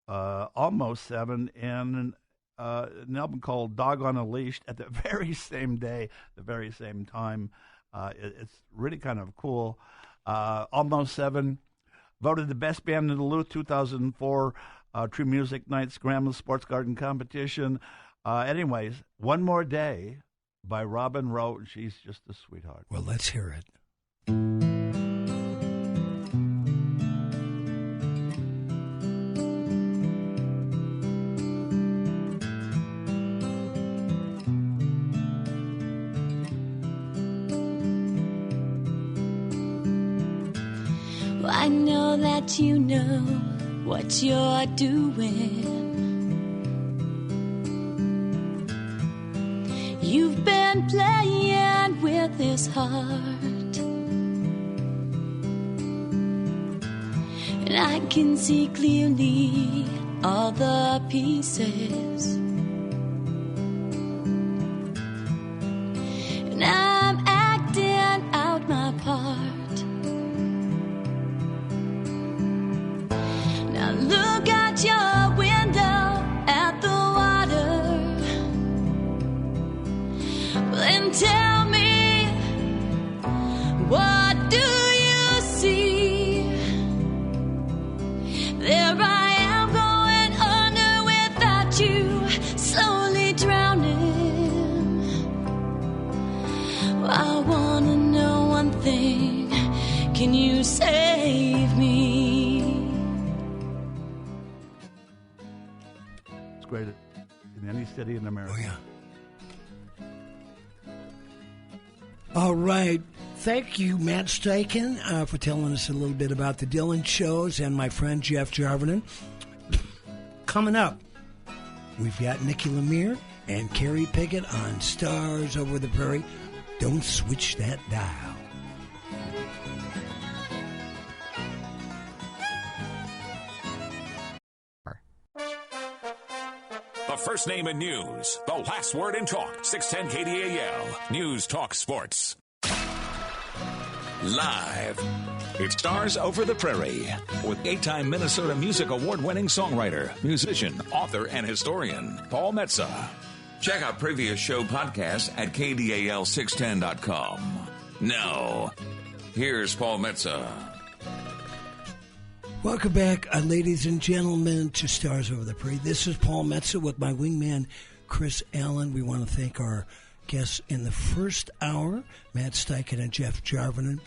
Almost Seven, and an album called Dog on a Leash at the very same day, the very same time. It's really kind of cool. Almost Seven, voted the best band in Duluth 2004 True Music Nights Grandma Sports Garden Competition. Anyways, One More Day by Robin Rowe. She's just a sweetheart. Well, let's hear it. I know that you know what you're doing. You've been playing with his heart, and I can see clearly all the pieces, and I'm acting out my part. Look out your window at the water and tell me, what do you see? There I am going under without you, slowly drowning. I wanna know one thing, can you save me? Great in any city in America. Oh, yeah. All right. Thank you, Matt Steichen, for telling us a little bit about the Dylan shows, and my friend Jeff Jarvinen. Coming up, we've got Nikki Lemire and Carrie Pickett on Stars Over the Prairie. Don't switch that dial. The first name in news, the last word in talk. 610 KDAL, News Talk Sports. Live, it Stars Over the Prairie with 8-time Minnesota Music Award-winning songwriter, musician, author, and historian, Paul Metsa. Check out previous show podcasts at KDAL610.com. Now, here's Paul Metsa. Welcome back, ladies and gentlemen, to Stars Over the Prairie. This is Paul Metsa with my wingman, Chris Allen. We want to thank our guests in the first hour, Matt Steichen and Jeff Jarvinen.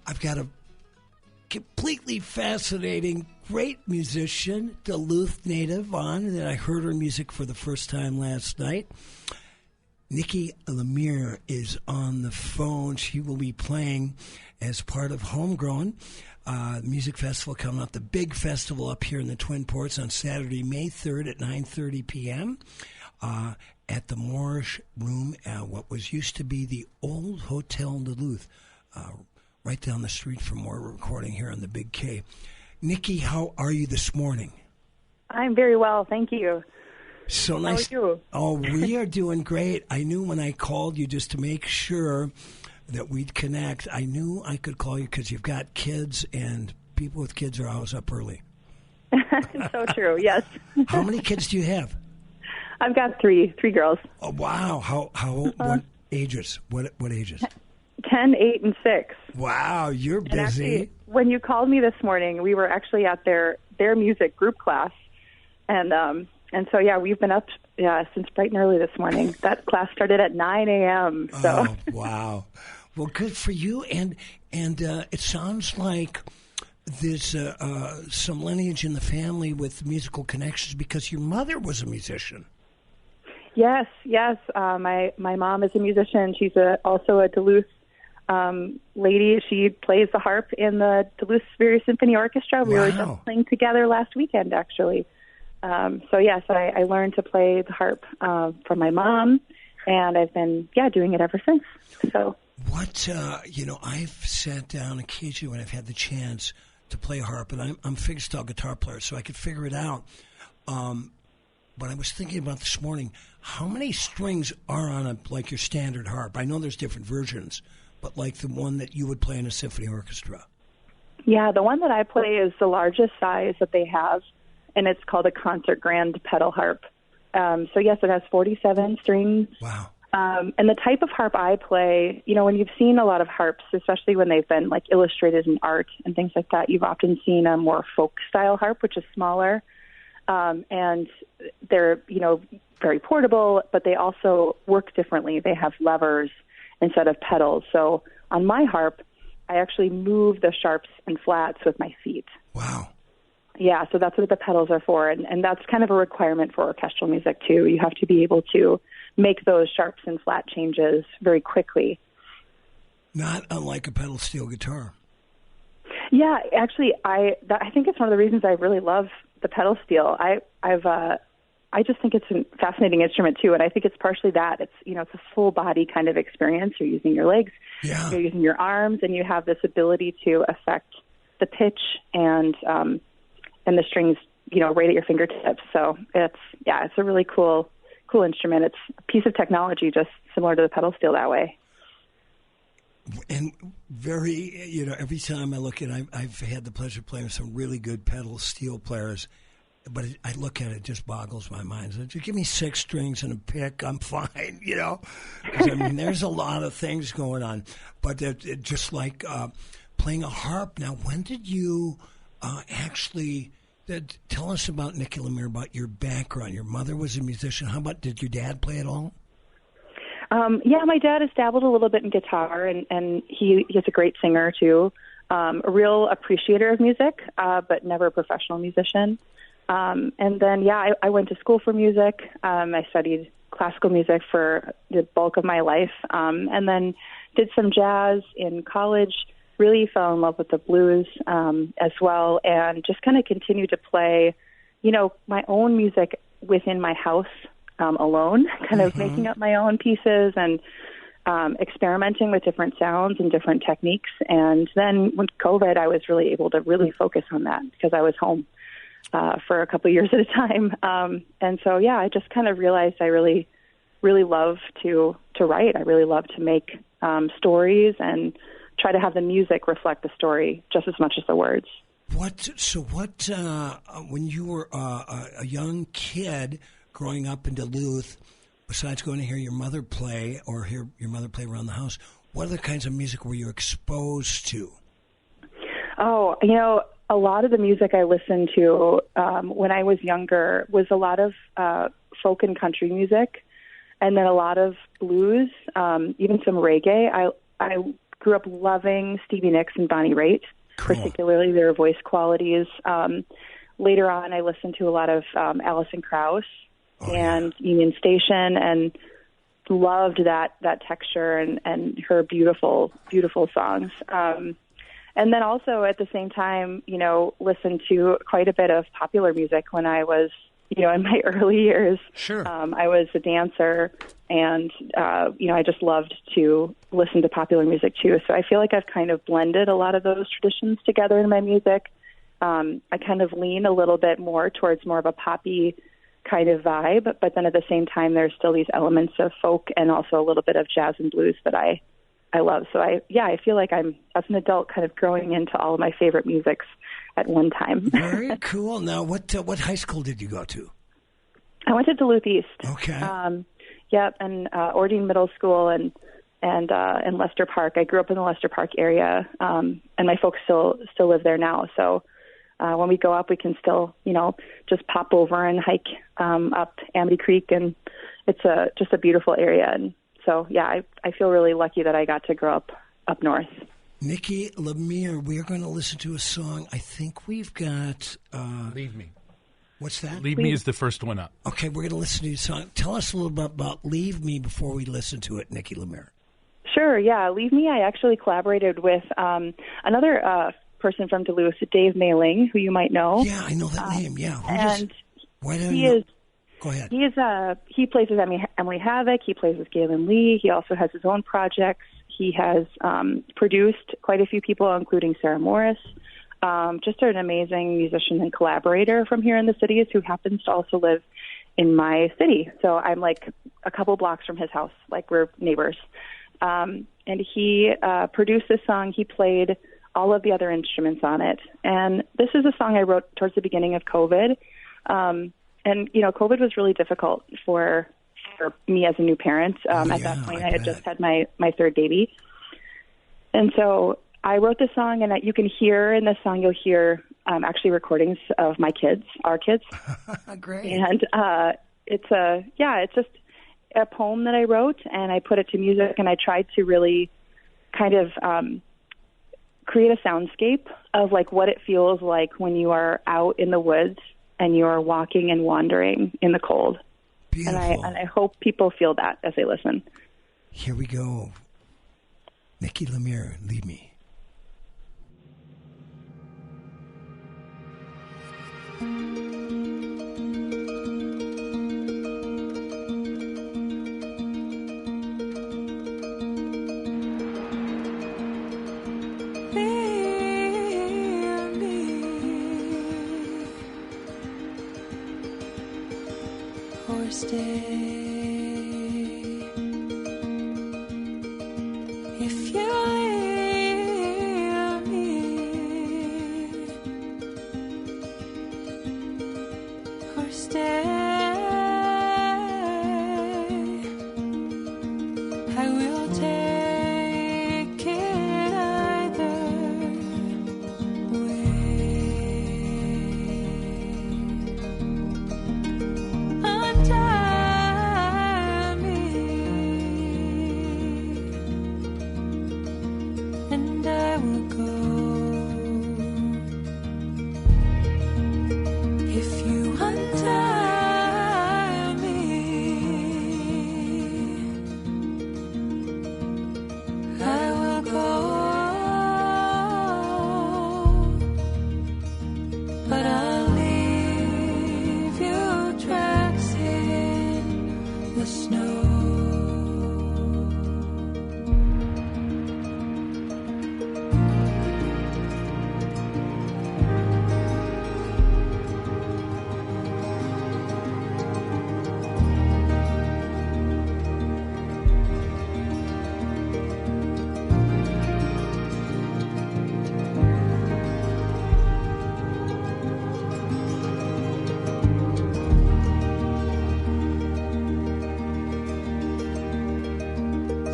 I've got a completely fascinating, great musician, Duluth native, on that I heard her music for the first time last night. Nikki Lemire is on the phone. She will be playing as part of Homegrown Music Festival coming up, the big festival up here in the Twin Ports on Saturday, May 3rd at 9:30 p.m. At the Moorish Room, what was used to be the old Hotel Duluth, right down the street from where we're recording here on the Big K. Nikki, how are you this morning? I'm very well, thank you. So nice. How are you? Oh, we are doing great. I knew when I called you just to make sure that we'd connect. I knew I could call you because you've got kids, and people with kids are always up early. So true, yes. How many kids do you have? I've got three girls. Oh, wow. What ages? What ages? 10, 8, and 6. Wow, you're busy. And actually, when you called me this morning, we were actually at their music group class, and so we've been up since bright and early this morning. That class started at 9 a.m. So. Oh, wow. Well, good for you, and it sounds like there's some lineage in the family with musical connections because your mother was a musician. Yes. My mom is a musician. She's also a Duluth lady. She plays the harp in the Duluth Superior Symphony Orchestra. We were just playing together last weekend, actually. So yes, I learned to play the harp from my mom, and I've been doing it ever since. So what I've sat down occasionally when I've had the chance to play harp, and I'm a fingerstyle guitar player, so I could figure it out. But I was thinking about this morning, how many strings are on like your standard harp? I know there's different versions, but like the one that you would play in a symphony orchestra. Yeah, the one that I play is the largest size that they have, and it's called a concert grand pedal harp. So yes, it has 47 strings. Wow. And the type of harp I play, when you've seen a lot of harps, especially when they've been like illustrated in art and things like that, you've often seen a more folk style harp, which is smaller. And they're, very portable, but they also work differently. They have levers instead of pedals. So on my harp, I actually move the sharps and flats with my feet. Wow. Yeah, so that's what the pedals are for. And that's kind of a requirement for orchestral music, too. You have to be able to make those sharps and flat changes very quickly. Not unlike a pedal steel guitar. Yeah, actually, I think it's one of the reasons I really love the pedal steel. I just think it's a fascinating instrument too, and I think it's partially that it's it's a full body kind of experience. You're using your legs, you're using your arms, and you have this ability to affect the pitch and the strings, right at your fingertips. So it's a really cool instrument. It's a piece of technology, just similar to the pedal steel that way. And very, every time I look at it, I've had the pleasure of playing with some really good pedal steel players, but I look at it, it just boggles my mind. So just give me 6 strings and a pick, I'm fine, 'Cause, there's a lot of things going on. But just like playing a harp. Now, when did you actually tell us about Nikki Lemire, about your background? Your mother was a musician. How about, did your dad play at all? My dad has dabbled a little bit in guitar, and he's a great singer, too. A real appreciator of music, but never a professional musician. And then, I went to school for music. I studied classical music for the bulk of my life, and then did some jazz in college, really fell in love with the blues as well, and just kind of continued to play, my own music within my house alone, kind of making up my own pieces and experimenting with different sounds and different techniques. And then with COVID, I was really able to really focus on that because I was home for a couple of years at a time. And so, I just kind of realized I really, really love to write. I really love to make stories and try to have the music reflect the story just as much as the words. When you were a young kid growing up in Duluth, besides going to hear your mother play or hear your mother play around the house, what other kinds of music were you exposed to? Oh, a lot of the music I listened to when I was younger was a lot of folk and country music, and then a lot of blues, even some reggae. I grew up loving Stevie Nicks and Bonnie Raitt, particularly their voice qualities. Later on, I listened to a lot of Alison Krauss and Union Station, and loved that texture and her beautiful, beautiful songs. And then also at the same time, listened to quite a bit of popular music when I was, in my early years. Sure. I was a dancer, and, I just loved to listen to popular music too. So I feel like I've kind of blended a lot of those traditions together in my music. I kind of lean a little bit more towards more of a poppy kind of vibe, but then at the same time, there's still these elements of folk and also a little bit of jazz and blues that I I love. So I feel like I'm, as an adult, kind of growing into all of my favorite musics at one time. Very cool. Now, what high school did you go to? I went to Duluth East. Okay. And Ordine Middle School and Lester Park. I grew up in the Lester Park area, and my folks still live there now. So when we go up, we can still, just pop over and hike up Amity Creek, and it's just a beautiful area. And so, I feel really lucky that I got to grow up north. Nikki Lemire, we are going to listen to a song. I think we've got Leave Me. What's that? Leave Me is the first one up. Okay, we're going to listen to your song. Tell us a little bit about Leave Me before we listen to it, Nikki Lemire. Sure, yeah. Leave Me, I actually collaborated with another person from Duluth, Dave Mailing, who you might know. Yeah, I know that name, yeah. Why don't he you... is... Go ahead. He plays with Emily Havoc. He plays with Galen Lee. He also has his own projects. He has produced quite a few people, including Sarah Morris. Just an amazing musician and collaborator from here in the cities who happens to also live in my city. So I'm like a couple blocks from his house, like we're neighbors. And he produced this song. He played all of the other instruments on it. And this is a song I wrote towards the beginning of COVID. And, COVID was really difficult for me as a new parent. At that point, I had just had my third baby. And so I wrote this song, and you can hear in this song, you'll hear actually recordings of my kids, our kids. Great. And it's just a poem that I wrote, and I put it to music, and I tried to really kind of create a soundscape of like what it feels like when you are out in the woods and you are walking and wandering in the cold. Beautiful. And I hope people feel that as they listen. Here we go. Nikki Lemire, Leave Me. Or stay. If you leave me, or stay, I will take it either way. Untie me, and I will go. If you untie me, I will go. But I'll leave you tracks in the snow.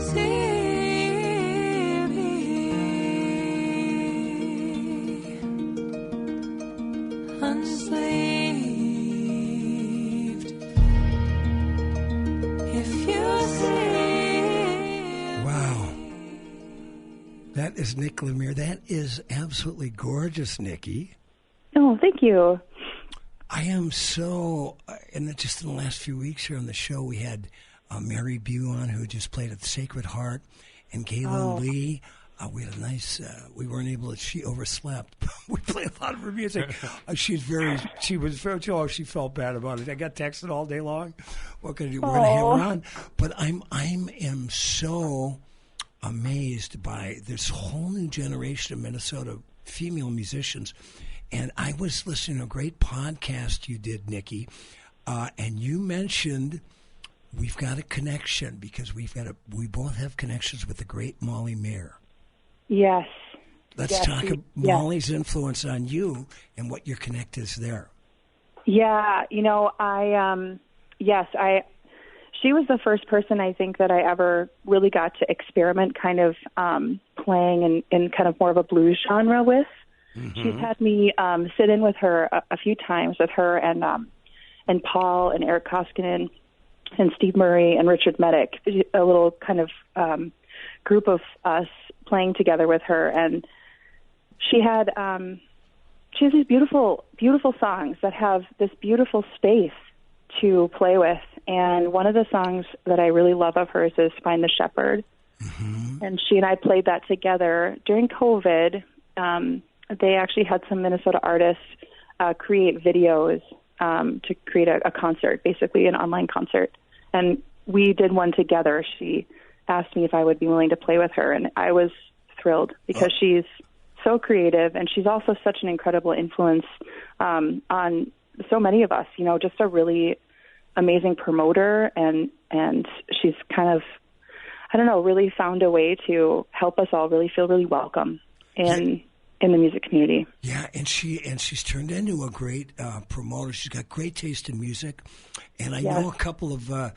See me unsleeved. If you see. Wow. That is Nick Lemire. That is absolutely gorgeous, Nikki. Oh, thank you. I am so, and just in the last few weeks here on the show, we had Mary Bew on, who just played at the Sacred Heart, and Galen Lee. We had a nice, we weren't able to, she overslept. We played a lot of her music. She was very, she felt bad about it. I got texted all day long. What can I do? We're going to have her on. But I am so amazed by this whole new generation of Minnesota female musicians. And I was listening to a great podcast you did, Nikki, and you mentioned we've got a connection because we both have connections with the great Molly Mayer. Yes. Let's talk about Molly's influence on you and what your connect is there. Yeah, you know, she was the first person I think that I ever really got to experiment kind of playing in kind of more of a blues genre with. Mm-hmm. She's had me sit in with her a few times with her and Paul and Eric Koskinen and Steve Murray and Richard Medic, a little kind of group of us playing together with her. And she has these beautiful, beautiful songs that have this beautiful space to play with. And one of the songs that I really love of hers is Find the Shepherd. Mm-hmm. And she and I played that together during COVID. They actually had some Minnesota artists create videos to create a concert, basically an online concert. And we did one together. She asked me if I would be willing to play with her, and I was thrilled because she's so creative, and she's also such an incredible influence on so many of us, you know, just a really amazing promoter, and she's kind of, I don't know, really found a way to help us all really feel really welcome in the music community. Yeah, and she's turned into a great promoter. She's got great taste in music, and I know a couple of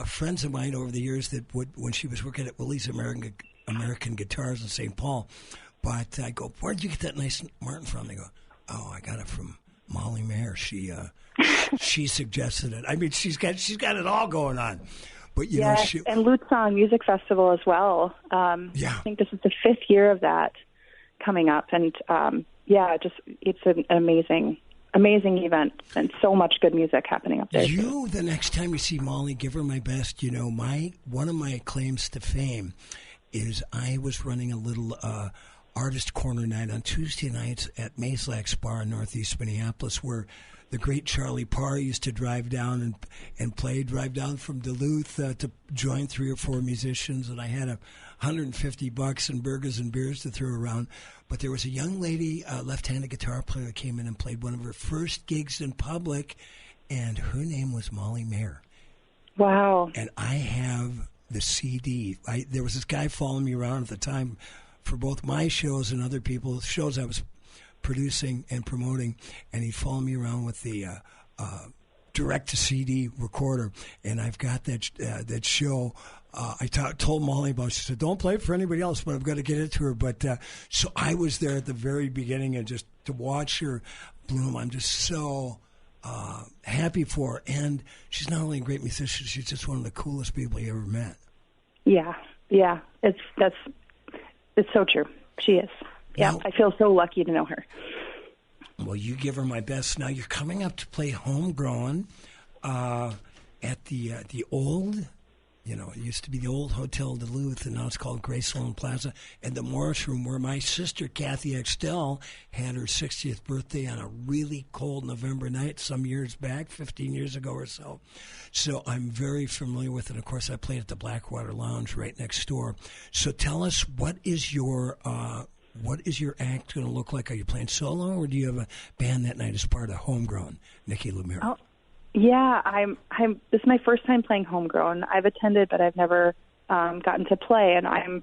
friends of mine over the years that when she was working at Willie's American Guitars in St. Paul. But I go, where did you get that nice Martin from? They go, oh, I got it from Molly Mayer. She suggested it. I mean, she's got it all going on. But you know, and Lutzong Music Festival as well. I think this is the 5th year of that coming up, and it's an amazing event and so much good music happening up there. The next time you see Molly, give her my best. You know, one of my claims to fame is I was running a little artist corner night on Tuesday nights at Mazlak's Bar in Northeast Minneapolis, where the great Charlie Parr used to drive down and drive down from Duluth to join 3 or 4 musicians, and I had $150 in burgers and beers to throw around. But there was a young lady, left-handed guitar player, that came in and played one of her first gigs in public, and her name was Molly Mayer. Wow. And I have the CD. There was this guy following me around at the time for both my shows and other people's shows I was producing and promoting, and he'd follow me around with the direct-to-CD recorder, and I've got that show. I told Molly about it. She said, don't play it for anybody else, but I've got to get it to her. But so I was there at the very beginning, and just to watch her bloom, I'm just so happy for her. And she's not only a great musician, she's just one of the coolest people you ever met. Yeah. It's so true. She is. Yeah, I feel so lucky to know her. Well, you give her my best. Now you're coming up to play Homegrown at the old, you know, it used to be the old Hotel Duluth, and now it's called Graceland Plaza, and the Morris Room, where my sister Kathy Extell had her 60th birthday on a really cold November night some years back, 15 years ago or so. So I'm very familiar with it. Of course, I played at the Blackwater Lounge right next door. So tell us, what is your act going to look like? Are you playing solo, or do you have a band that night as part of Homegrown, Nikki Lemire? Oh, yeah, this is my first time playing Homegrown. I've attended, but I've never gotten to play, and I'm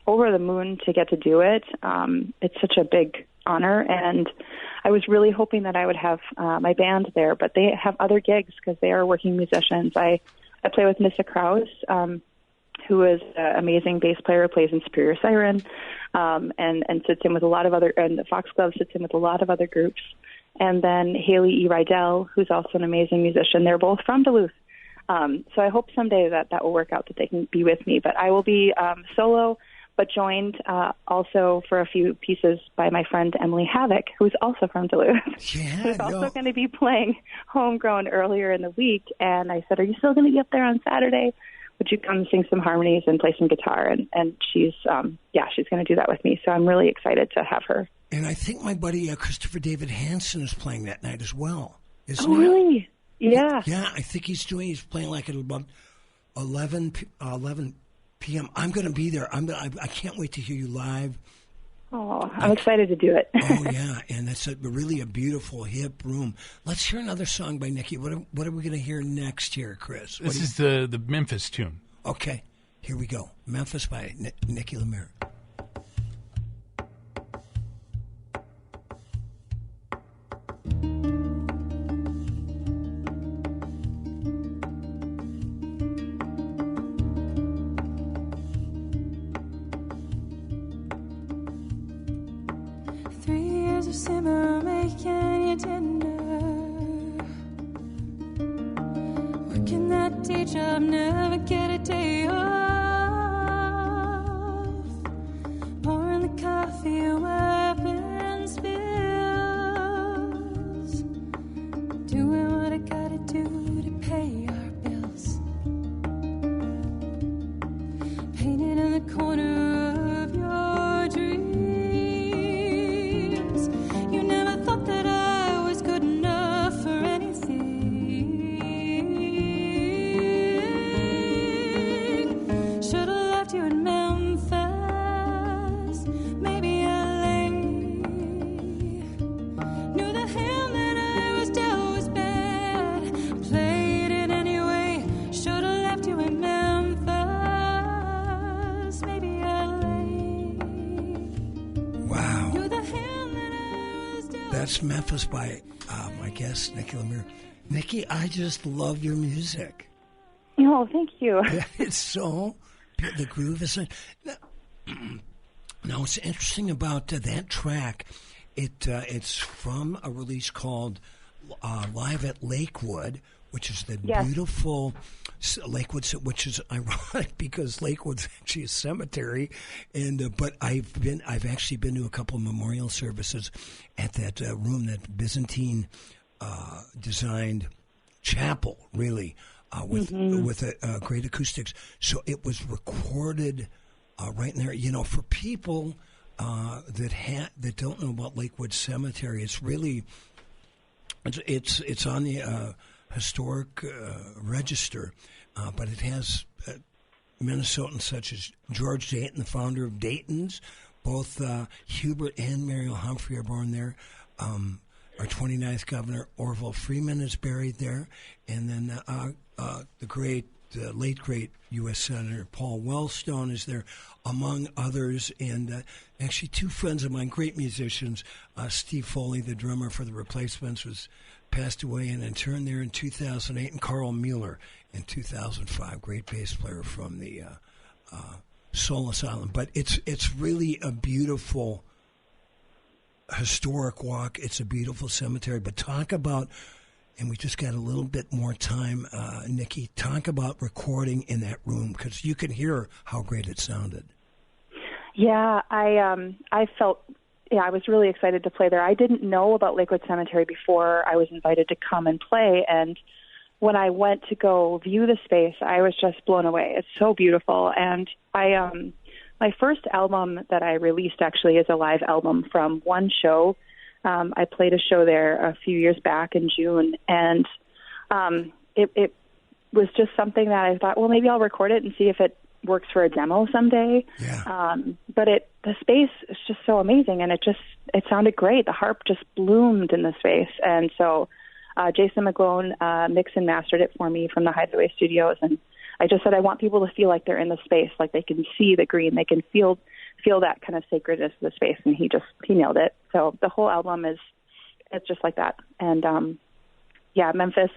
over the moon to get to do it. It's such a big honor, and I was really hoping that I would have my band there, but they have other gigs because they are working musicians. I play with Nissa Krause, who is an amazing bass player, plays in Superior Siren, and sits in with a lot of other, and the Foxglove sits in with a lot of other groups. And then Haley E. Rydell, who's also an amazing musician. They're both from Duluth. So I hope someday that will work out, that they can be with me. But I will be solo, but joined also for a few pieces by my friend Emily Havoc, who's also from Duluth. Who's also going to be playing Homegrown earlier in the week. And I said, are you still going to be up there on Saturday? Would you come sing some harmonies and play some guitar? And she's she's going to do that with me. So I'm really excited to have her. And I think my buddy Christopher David Hansen is playing that night as well. Isn't he? Really? Yeah. Yeah, I think he's playing like at about 11 p.m. I'm going to be there. I can't wait to hear you live. Oh, I'm excited to do it. Oh, yeah, and it's really a beautiful, hip room. Let's hear another song by Nikki. What are we going to hear next here, Chris? This is the Memphis tune. Okay, here we go. Memphis by Nikki Lemire. Simmer making your dinner, working that day job, never get a day off, pouring the coffee, wiping spills, doing what I gotta do to pay our bills, painted in the corner of your dreams. That I was good enough for anything. Should have left you in Memphis, maybe LA. Knew the hand that I was dealt was bad, played it anyway. Should have left you in Memphis, maybe LA. Wow. Knew the hand that I was dealt. That's Memphis by my guest, Nikki Lemire. Nikki, I just love your music. Oh, thank you. It's so, the groove is... Now, what's interesting about that track, it's from a release called Live at Lakewood, which is the beautiful Lakewood, which is ironic because Lakewood's actually a cemetery, and but I've actually been to a couple of memorial services at that room, that Byzantine designed chapel, really, with a great acoustics. So it was recorded right in there. You know, for people that don't know about Lakewood Cemetery, it's really it's on the historic register, but it has Minnesotans such as George Dayton, the founder of Dayton's. Both Hubert and Mariel Humphrey are born there. Our 29th governor, Orville Freeman, is buried there. And then the late great U.S. Senator Paul Wellstone is there, among others. And actually two friends of mine, great musicians, Steve Foley, the drummer for the Replacements, passed away and interned there in 2008, and Carl Mueller in 2005, great bass player from the Soul Asylum. But it's really a beautiful historic walk. It's a beautiful cemetery. But talk about, and we just got a little bit more time, Nikki, talk about recording in that room, because you can hear how great it sounded. Yeah, I felt, I was really excited to play there. I didn't know about Lakewood Cemetery before I was invited to come and play, and when I went to go view the space, I was just blown away. It's so beautiful, and my first album that I released actually is a live album from one show. I played a show there a few years back in June, and it was just something that I thought, well, maybe I'll record it and see if it works for a demo someday. Yeah. But the space is just so amazing, and it sounded great. The harp just bloomed in the space, and so Jason McGlone mixed and mastered it for me from the Hideaway Studios, and I just said I want people to feel like they're in the space, like they can see the green, they can feel that kind of sacredness of the space, and he nailed it. So the whole album it's just like that. And Memphis,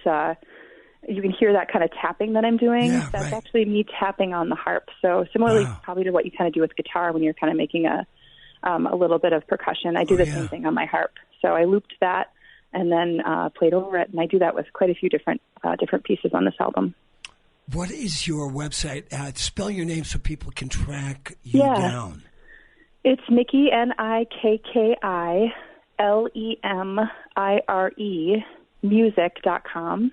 you can hear that kind of tapping that I'm doing. Yeah, that's right. actually me tapping on the harp. So similarly, probably to what you kind of do with guitar when you're kind of making a little bit of percussion. I do the same thing on my harp. So I looped that and then played over it, and I do that with quite a few different pieces on this album. What is your website? Spell your name so people can track you down. It's Nikki, NIKKILEMIRE, music.com.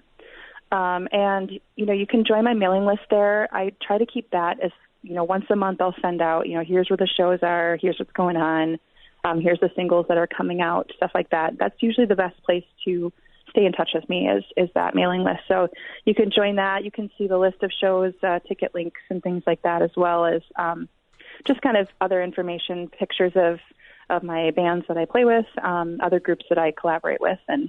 And, you can join my mailing list there. I try to keep that as, once a month I'll send out, here's where the shows are, here's what's going on, here's the singles that are coming out, stuff like that. That's usually the best place to stay in touch with me is that mailing list. So you can join that. You can see the list of shows, ticket links and things like that, as well as just kind of other information, pictures of of my bands that I play with, other groups that I collaborate with. And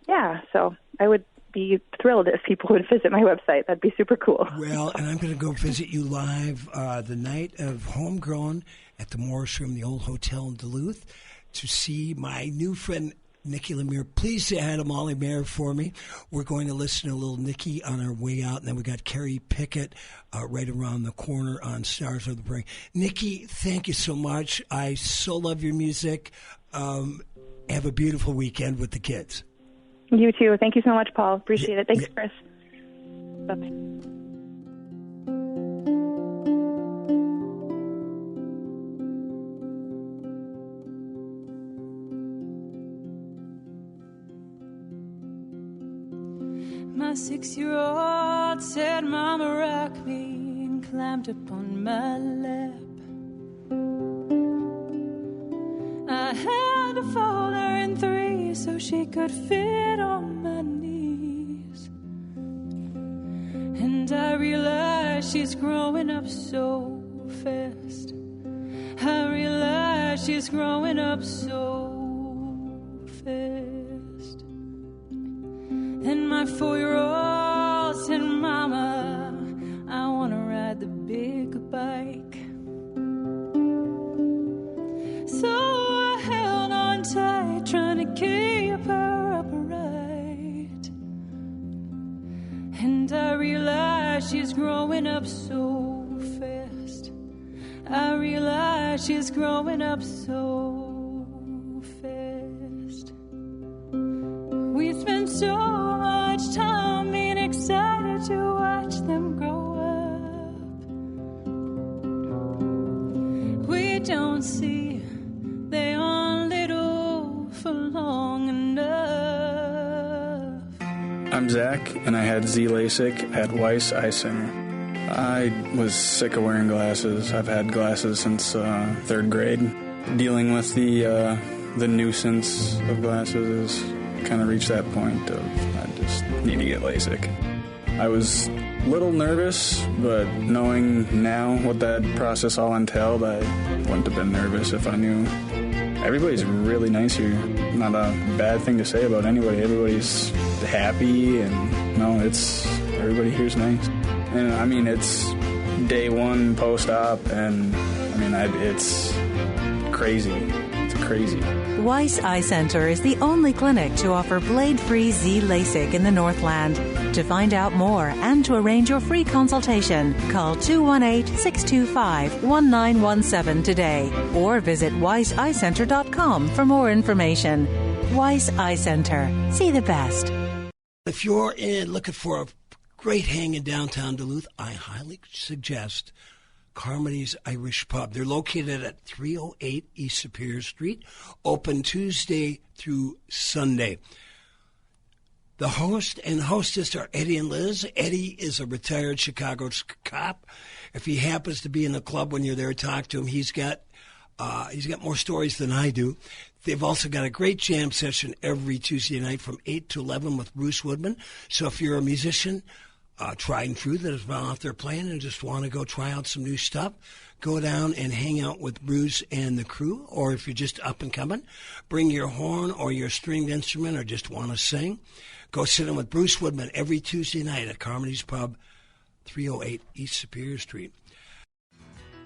yeah, so I would be thrilled if people would visit my website. That'd be super cool. Well, and I'm going to go visit you live the night of Homegrown at the Morris Room, the old hotel in Duluth, to see my new friend Nikki Lemire. Please say hi to Molly Mayer for me. We're going to listen to a little Nikki on our way out, and then we got Carrie Pickett right around the corner on Stars of the Prairie. Nikki, thank you so much. I so love your music. Have a beautiful weekend with the kids. You too. Thank you so much, Paul. Appreciate it. Thanks, Chris. Bye-bye. My 6-year-old said, Mama, rock me, and climbed up on my lap. I had to fold her in 3 so she could fit on my knees. And I realized she's growing up so fast. I realized she's growing up so fast. And my 4-year-old said, Mama, I want to ride the big bike. So I held on tight, trying to keep her upright. And I realized she's growing up so fast. I realized she's growing up so fast. We spent so much time being excited to watch them grow up. We don't see they aren't little for long enough. I'm Zach, and I had Z LASIK at Weiss Eye Center. I was sick of wearing glasses. I've had glasses since 3rd grade. Dealing with the nuisance of glasses is kind of reached that point of I just need to get LASIK. I was a little nervous, but knowing now what that process all entailed, I wouldn't have been nervous if I knew. Everybody's really nice here. Not a bad thing to say about anybody. Everybody's happy, and no, everybody here's nice. And I mean, it's day 1 post-op, and I mean, it's crazy. It's crazy. Weiss Eye Center is the only clinic to offer blade-free Z LASIK in the Northland. To find out more and to arrange your free consultation, call 218-625-1917 today or visit weisseyecenter.com for more information. Weiss Eye Center. See the best. If you're looking for a great hang in downtown Duluth, I highly suggest Carmody's Irish Pub. They're located at 308 East Superior Street, open Tuesday through Sunday. The host and hostess are Eddie and Liz. Eddie is a retired Chicago cop. If he happens to be in the club when you're there, talk to him. He's got more stories than I do. They've also got a great jam session every Tuesday night from 8 to 11 with Bruce Woodman. So if you're a musician, tried and true, that has been out there playing and just want to go try out some new stuff, go down and hang out with Bruce and the crew. Or if you're just up and coming, bring your horn or your stringed instrument or just want to sing. Go sit in with Bruce Woodman every Tuesday night at Carmody's Pub, 308 East Superior Street.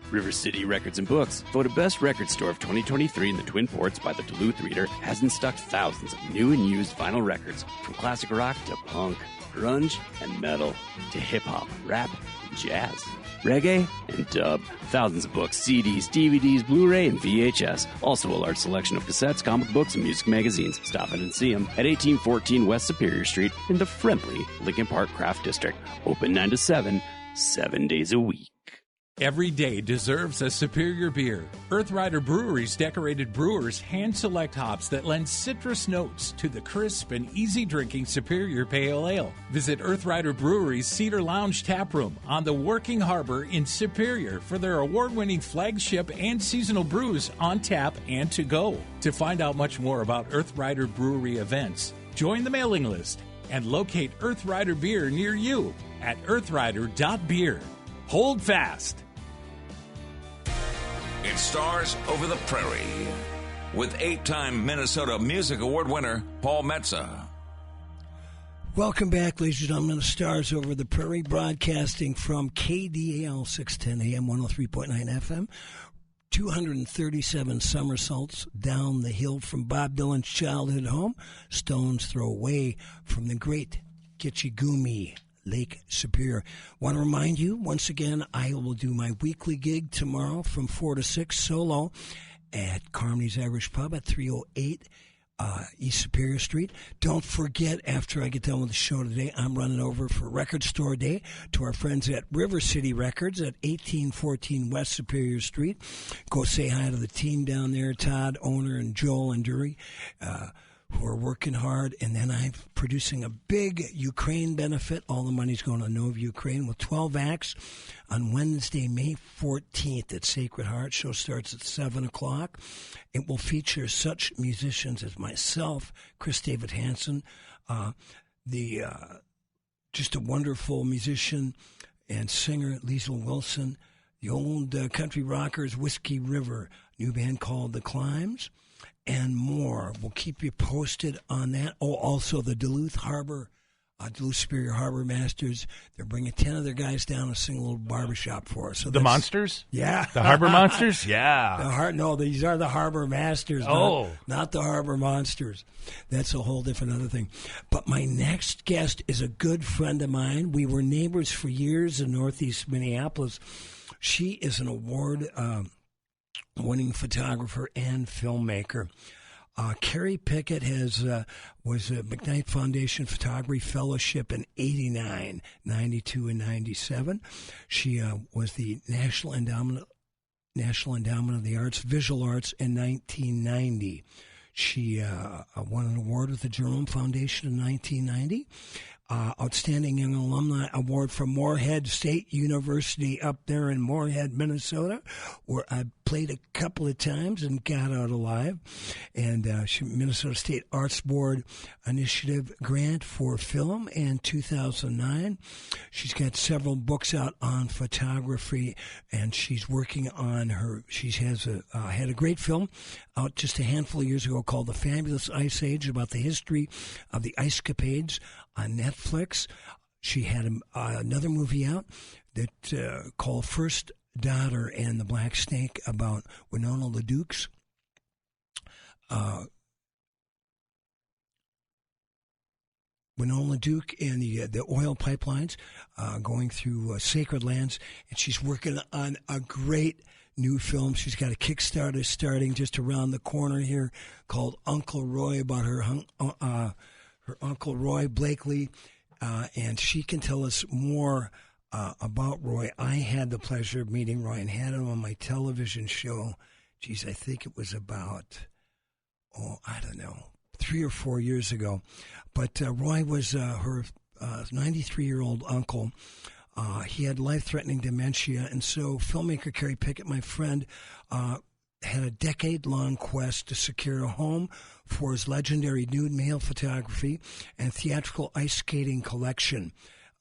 River City Records and Books, voted best record store of 2023 in the Twin Ports by the Duluth Reader, has in stock thousands of new and used vinyl records, from classic rock to punk, grunge, and metal, to hip-hop, rap, and jazz, reggae, and dub. Thousands of books, CDs, DVDs, Blu-ray, and VHS. Also a large selection of cassettes, comic books, and music magazines. Stop in and see them at 1814 West Superior Street in the friendly Lincoln Park Craft District. Open 9 to 7, 7 days a week. Every day deserves a superior beer. Earthrider Brewery's decorated brewers hand-select hops that lend citrus notes to the crisp and easy-drinking Superior Pale Ale. Visit Earthrider Brewery's Cedar Lounge Tap Room on the Working Harbor in Superior for their award-winning flagship and seasonal brews on tap and to go. To find out much more about Earthrider Brewery events, join the mailing list and locate Earthrider Beer near you at earthrider.beer. Hold fast. It stars Over the Prairie. with 8-time Minnesota Music Award winner Paul Metsa. Welcome back, ladies and gentlemen. The Stars Over the Prairie, broadcasting from KDAL 610 AM, 103.9 FM. 237 somersaults down the hill from Bob Dylan's childhood home, stone's throw away from the great Gitchigumi, Lake Superior. Want to remind you, once again, I will do my weekly gig tomorrow from 4 to 6 solo at Carmony's Irish Pub at 308 East Superior Street. Don't forget, after I get done with the show today, I'm running over for Record Store Day to our friends at River City Records at 1814 West Superior Street. Go say hi to the team down there, Todd, owner, and Joel and Dury, who are working hard. And then I'm producing a big Ukraine benefit. All the money's going to Nova Ukraine with 12 acts on Wednesday, May 14th at Sacred Heart. Show starts at 7 o'clock. It will feature such musicians as myself, Chris David Hansen, just a wonderful musician and singer, Liesl Wilson, the old country rockers, Whiskey River, new band called The Climbs, and more. We'll keep you posted on that. Oh, also the Duluth Superior Harbor Masters. They're bringing 10 of their guys down to sing a little barbershop for us. So the Monsters? Yeah. The Harbor Monsters? Yeah. No, these are the Harbor Masters. Not the Harbor Monsters. That's a whole different other thing. But my next guest is a good friend of mine. We were neighbors for years in Northeast Minneapolis. She is an award winning photographer and filmmaker. Carrie Pickett was a McKnight Foundation Photography Fellowship in 89, 92, and 97. She was the National Endowment of the Arts, Visual Arts in 1990. She won an award with the Jerome Foundation in 1990. Outstanding Young Alumni Award from Moorhead State University up there in Moorhead, Minnesota, where I played a couple of times and got out alive. And Minnesota State Arts Board Initiative Grant for Film in 2009. She's got several books out on photography, and she's working on she has had a great film out just a handful of years ago called The Fabulous Ice Age, about the history of the ice capades on Netflix. She had another movie out that called First Daughter and the Black Snake about Winona LaDuke's Winona LaDuke and the oil pipelines going through sacred lands, and she's working on a great new film. She's got a Kickstarter starting just around the corner here called Uncle Roy, about her Uncle Roy Blakely, and she can tell us more about Roy. I had the pleasure of meeting Roy and had him on my television show. Geez, I think it was about, 3 or 4 years ago. But Roy was her 93-year-old uncle. He had life-threatening dementia, and so filmmaker Carrie Pickett, my friend, had a decade-long quest to secure a home for his legendary nude male photography and theatrical ice skating collection.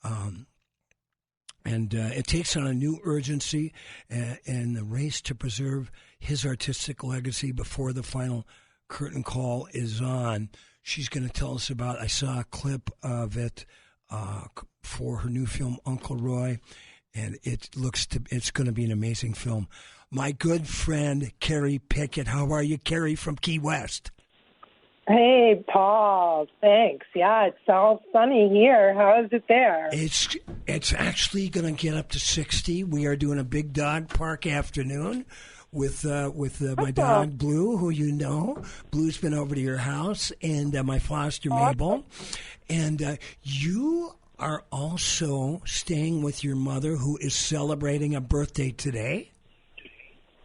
And it takes on a new urgency in the race to preserve his artistic legacy before the final curtain call is on. She's going to tell us about, I saw a clip of it for her new film, Uncle Roy, and it's going to be an amazing film. My good friend, Carrie Pickett. How are you, Carrie, from Key West? Hey, Paul. Thanks. Yeah, it's all sunny here. How is it there? It's actually going to get up to 60. We are doing a big dog park afternoon with my dog, Blue, who you know. Blue's been over to your house, and my foster, Mabel. And you are also staying with your mother, who is celebrating a birthday today.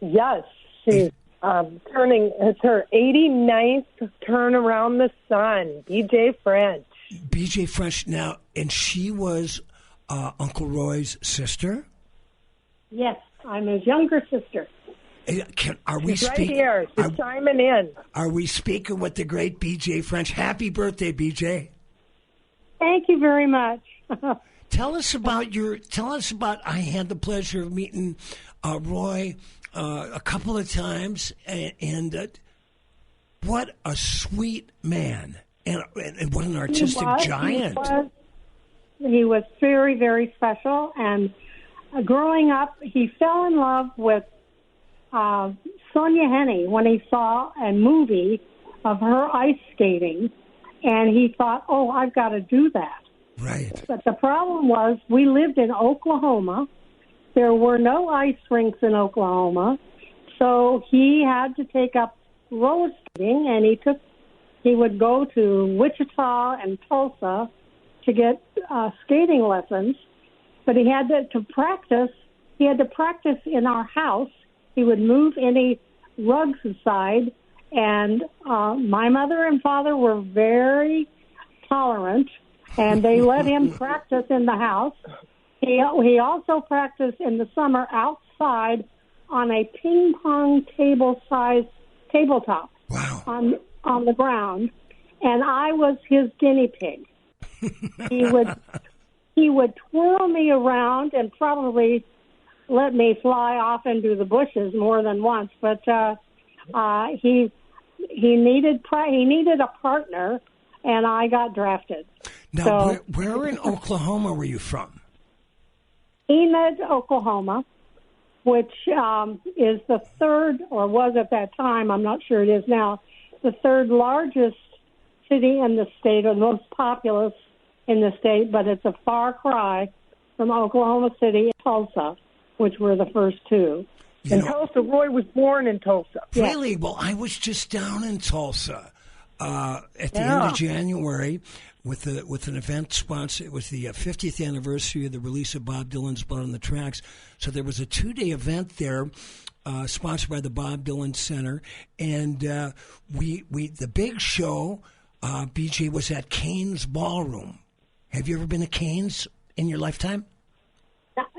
Yes, she's it's her 89th turn around the sun. BJ French. BJ French. Now, and she was Uncle Roy's sister? Yes, I'm his younger sister. Are we She's right here. She's chiming in. Are we speaking with the great BJ French? Happy birthday, BJ. Thank you very much. Tell us about I had the pleasure of meeting Roy a couple of times, and What a sweet man, and what an artistic giant. He was very, very special, and growing up, he fell in love with Sonia Henney when he saw a movie of her ice skating, and he thought, oh, I've got to do that. Right. But the problem was we lived in Oklahoma. There were no ice rinks in Oklahoma, so he had to take up roller skating, and he would go to Wichita and Tulsa to get skating lessons, but he had to practice. He had to practice in our house. He would move any rugs aside, and my mother and father were very tolerant, and they let him practice in the house. He also practiced in the summer outside on a ping pong table-sized tabletop. Wow. On the ground, and I was his guinea pig. He would twirl me around and probably let me fly off into the bushes more than once. But he needed a partner, and I got drafted. Now, so, where in Oklahoma were you from? Enid, Oklahoma, which is the third, or was at that time, I'm not sure it is now, the third largest city in the state, or the most populous in the state, but it's a far cry from Oklahoma City and Tulsa, which were the first two. Tulsa, Roy was born in Tulsa. Really? Yeah. Well, I was just down in Tulsa at the end of January with an event sponsor. It was the 50th anniversary of the release of Bob Dylan's Blood on the Tracks. So there was a 2-day event there, sponsored by the Bob Dylan Center, and we the big show, BJ, was at Cain's Ballroom. Have you ever been to Cain's in your lifetime?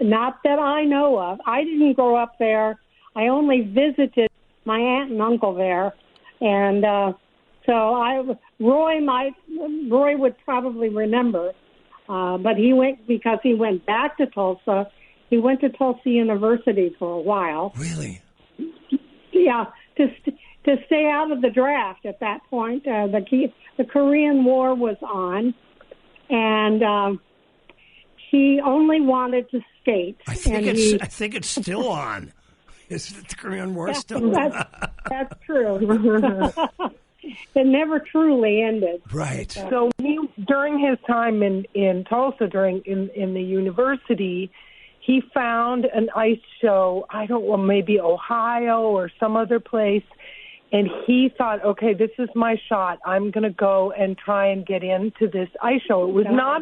Not that I know of. I didn't grow up there. I only visited my aunt and uncle there, and Roy would probably remember, but he went back to Tulsa. He went to Tulsa University for a while. Really? Yeah, to stay out of the draft at that point. The Korean War was on, and he only wanted to skate. I think it's still on. Is the Korean War still on? That's true. It never truly ended. Right. So during his time in Tulsa, in the university, he found an ice show, I don't know, maybe Ohio or some other place, and he thought, okay, this is my shot. I'm going to go and try and get into this ice show. It was not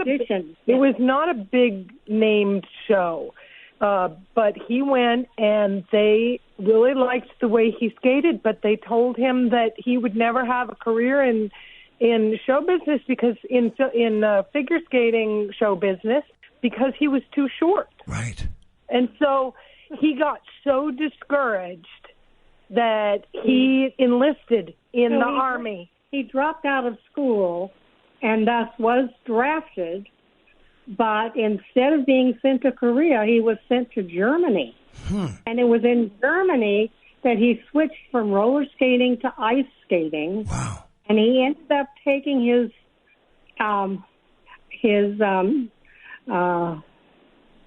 a big named show. But he went, and they really liked the way he skated, but they told him that he would never have a career in show business because in figure skating show business, because he was too short. Right. And so he got so discouraged that he enlisted in the Army. He dropped out of school and thus was drafted. But instead of being sent to Korea, he was sent to Germany. And it was in Germany that he switched from roller skating to ice skating. Wow. And he ended up taking his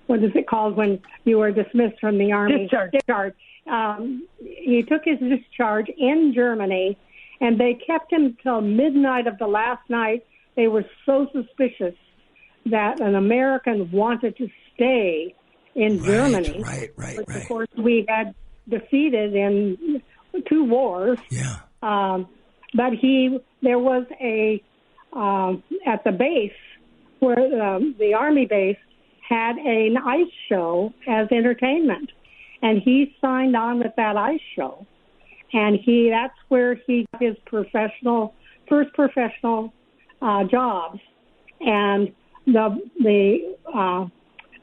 what is it called when you are dismissed from the Army? Discharge. He took his discharge in Germany, and they kept him till midnight of the last night. They were so suspicious that an American wanted to stay in Germany. Right. Which, of course, we had defeated in 2 wars. Yeah. But there was at the base, where the Army base had an ice show as entertainment. And he signed on with that ice show. And that's where he got his first professional jobs. And the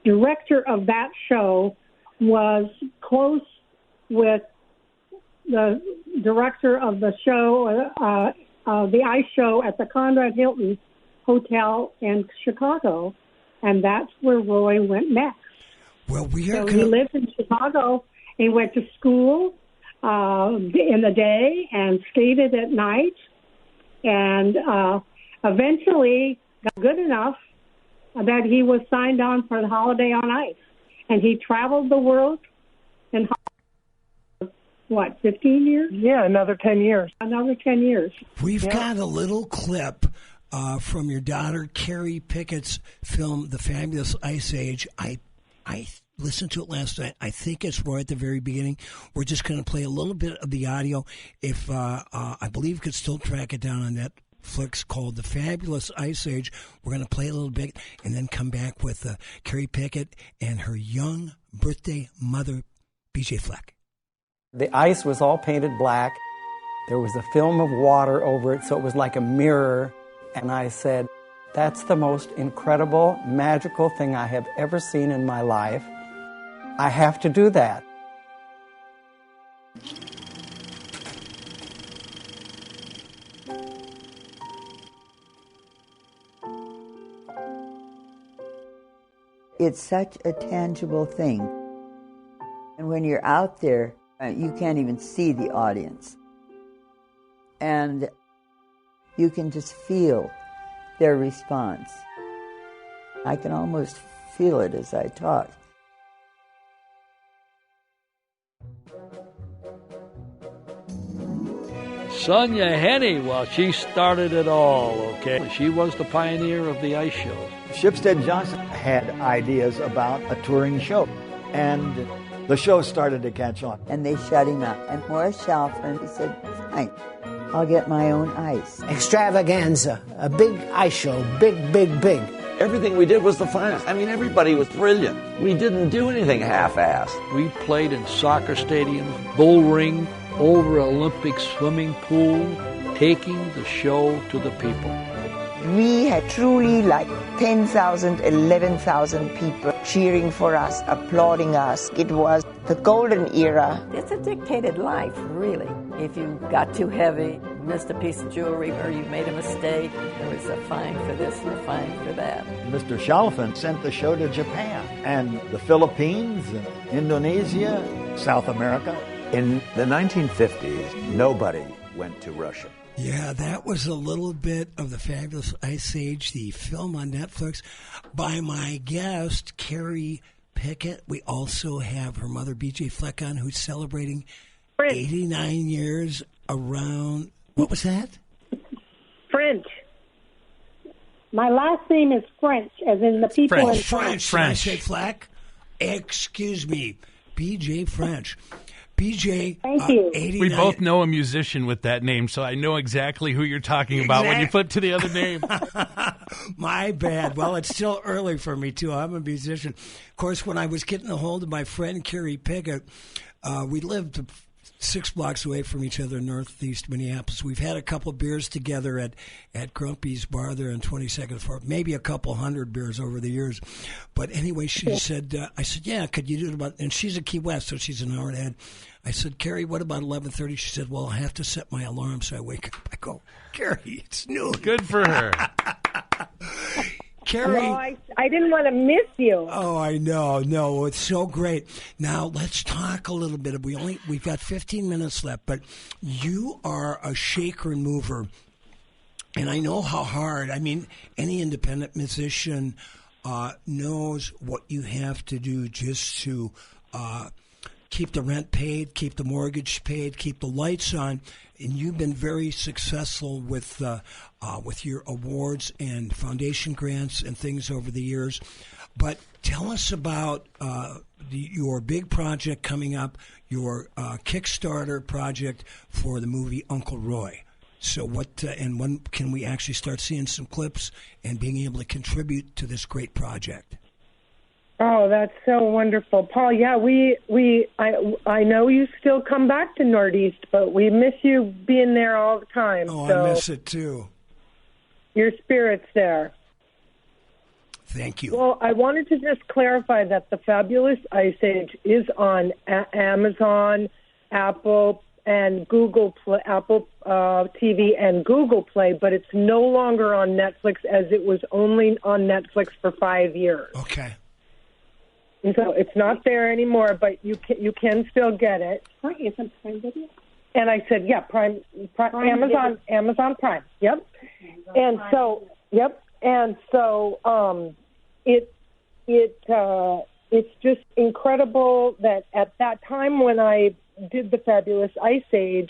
director of that show was close with the director of the show, the ice show at the Conrad Hilton Hotel in Chicago, and that's where Roy went next. Well, he lived in Chicago. He went to school. in the day and skated at night, and eventually got good enough that he was signed on for the Holiday on Ice. And he traveled the world in, 15 years? Yeah, another 10 years. Another 10 years. We've got a little clip from your daughter, Carrie Pickett's film, The Fabulous Ice Age. I listened to it last night. I think it's right at the very beginning. We're just going to play a little bit of the audio. If I believe you could still track it down on Netflix, called The Fabulous Ice Age. We're going to play a little bit and then come back with Carrie Pickett and her young birthday mother, BJ Fleck. The ice was all painted black. There was a film of water over it, so it was like a mirror. And I said, that's the most incredible, magical thing I have ever seen in my life. I have to do that. It's such a tangible thing. And when you're out there, you can't even see the audience. And you can just feel their response. I can almost feel it as I talk. Sonia Henney, well, she started it all, okay? She was the pioneer of the ice shows. Shipstead Johnson had ideas about a touring show, and the show started to catch on. And they shut him up. And Morris Shalfin, he said, fine, I'll get my own ice. Extravaganza, a big ice show, big. Everything we did was the finest. I mean, everybody was brilliant. We didn't do anything half-assed. We played in soccer stadiums, bull ring, over Olympic swimming pool, taking the show to the people. We had truly like 10,000, 11,000 people cheering for us, applauding us. It was the golden era. It's a dictated life, really. If you got too heavy, missed a piece of jewelry, or you made a mistake, there was a fine for this and a fine for that. Mr. Shalfin sent the show to Japan and the Philippines, and Indonesia, South America. In the 1950s, nobody went to Russia. Yeah, that was a little bit of The Fabulous Ice Age, the film on Netflix, by my guest, Carrie Pickett. We also have her mother, BJ Fleck, on, who's celebrating 89 years around... What was that? French. My last name is French, as in the people in France. French. I say Fleck? Excuse me. BJ French. BJ, thank you. We both know a musician with that name, so I know exactly who you're talking about when you flip to the other name. My bad. Well, it's still early for me, too. I'm a musician. Of course, when I was getting a hold of my friend Carrie Pickett, we lived 6 blocks away from each other in northeast Minneapolis. We've had a couple beers together at Grumpy's Bar there on 22nd Floor, maybe a couple hundred beers over the years. But anyway, she said, I said, yeah, could you do it about, and she's at Key West, so she's an hour ahead. I said, Carrie, what about 11:30? She said, well, I have to set my alarm, so I wake up. I go, Carrie, it's noon. Good for her. Carrie. No, I didn't want to miss you. Oh, I know. No, it's so great. Now, let's talk a little bit. We've got 15 minutes left, but you are a shaker and mover. And I know how hard, I mean, any independent musician knows what you have to do just to keep the rent paid, keep the mortgage paid, keep the lights on. And you've been very successful with your awards and foundation grants and things over the years. But tell us about your big project coming up, your Kickstarter project for the movie Uncle Roy. So what and when can we actually start seeing some clips and being able to contribute to this great project? Oh, that's so wonderful, Paul. Yeah, I know you still come back to Northeast, but we miss you being there all the time. Oh, so I miss it too. Your spirit's there. Thank you. Well, I wanted to just clarify that The Fabulous Ice Age is on Amazon, Apple, and Google Play, Apple TV and Google Play, but it's no longer on Netflix, as it was only on Netflix for 5 years. Okay. So it's not there anymore, but you can still get it. Isn't Prime Video? And I said, yeah, Prime Amazon Prime. Yep. And so, it's just incredible that at that time when I did the Fabulous Ice Age,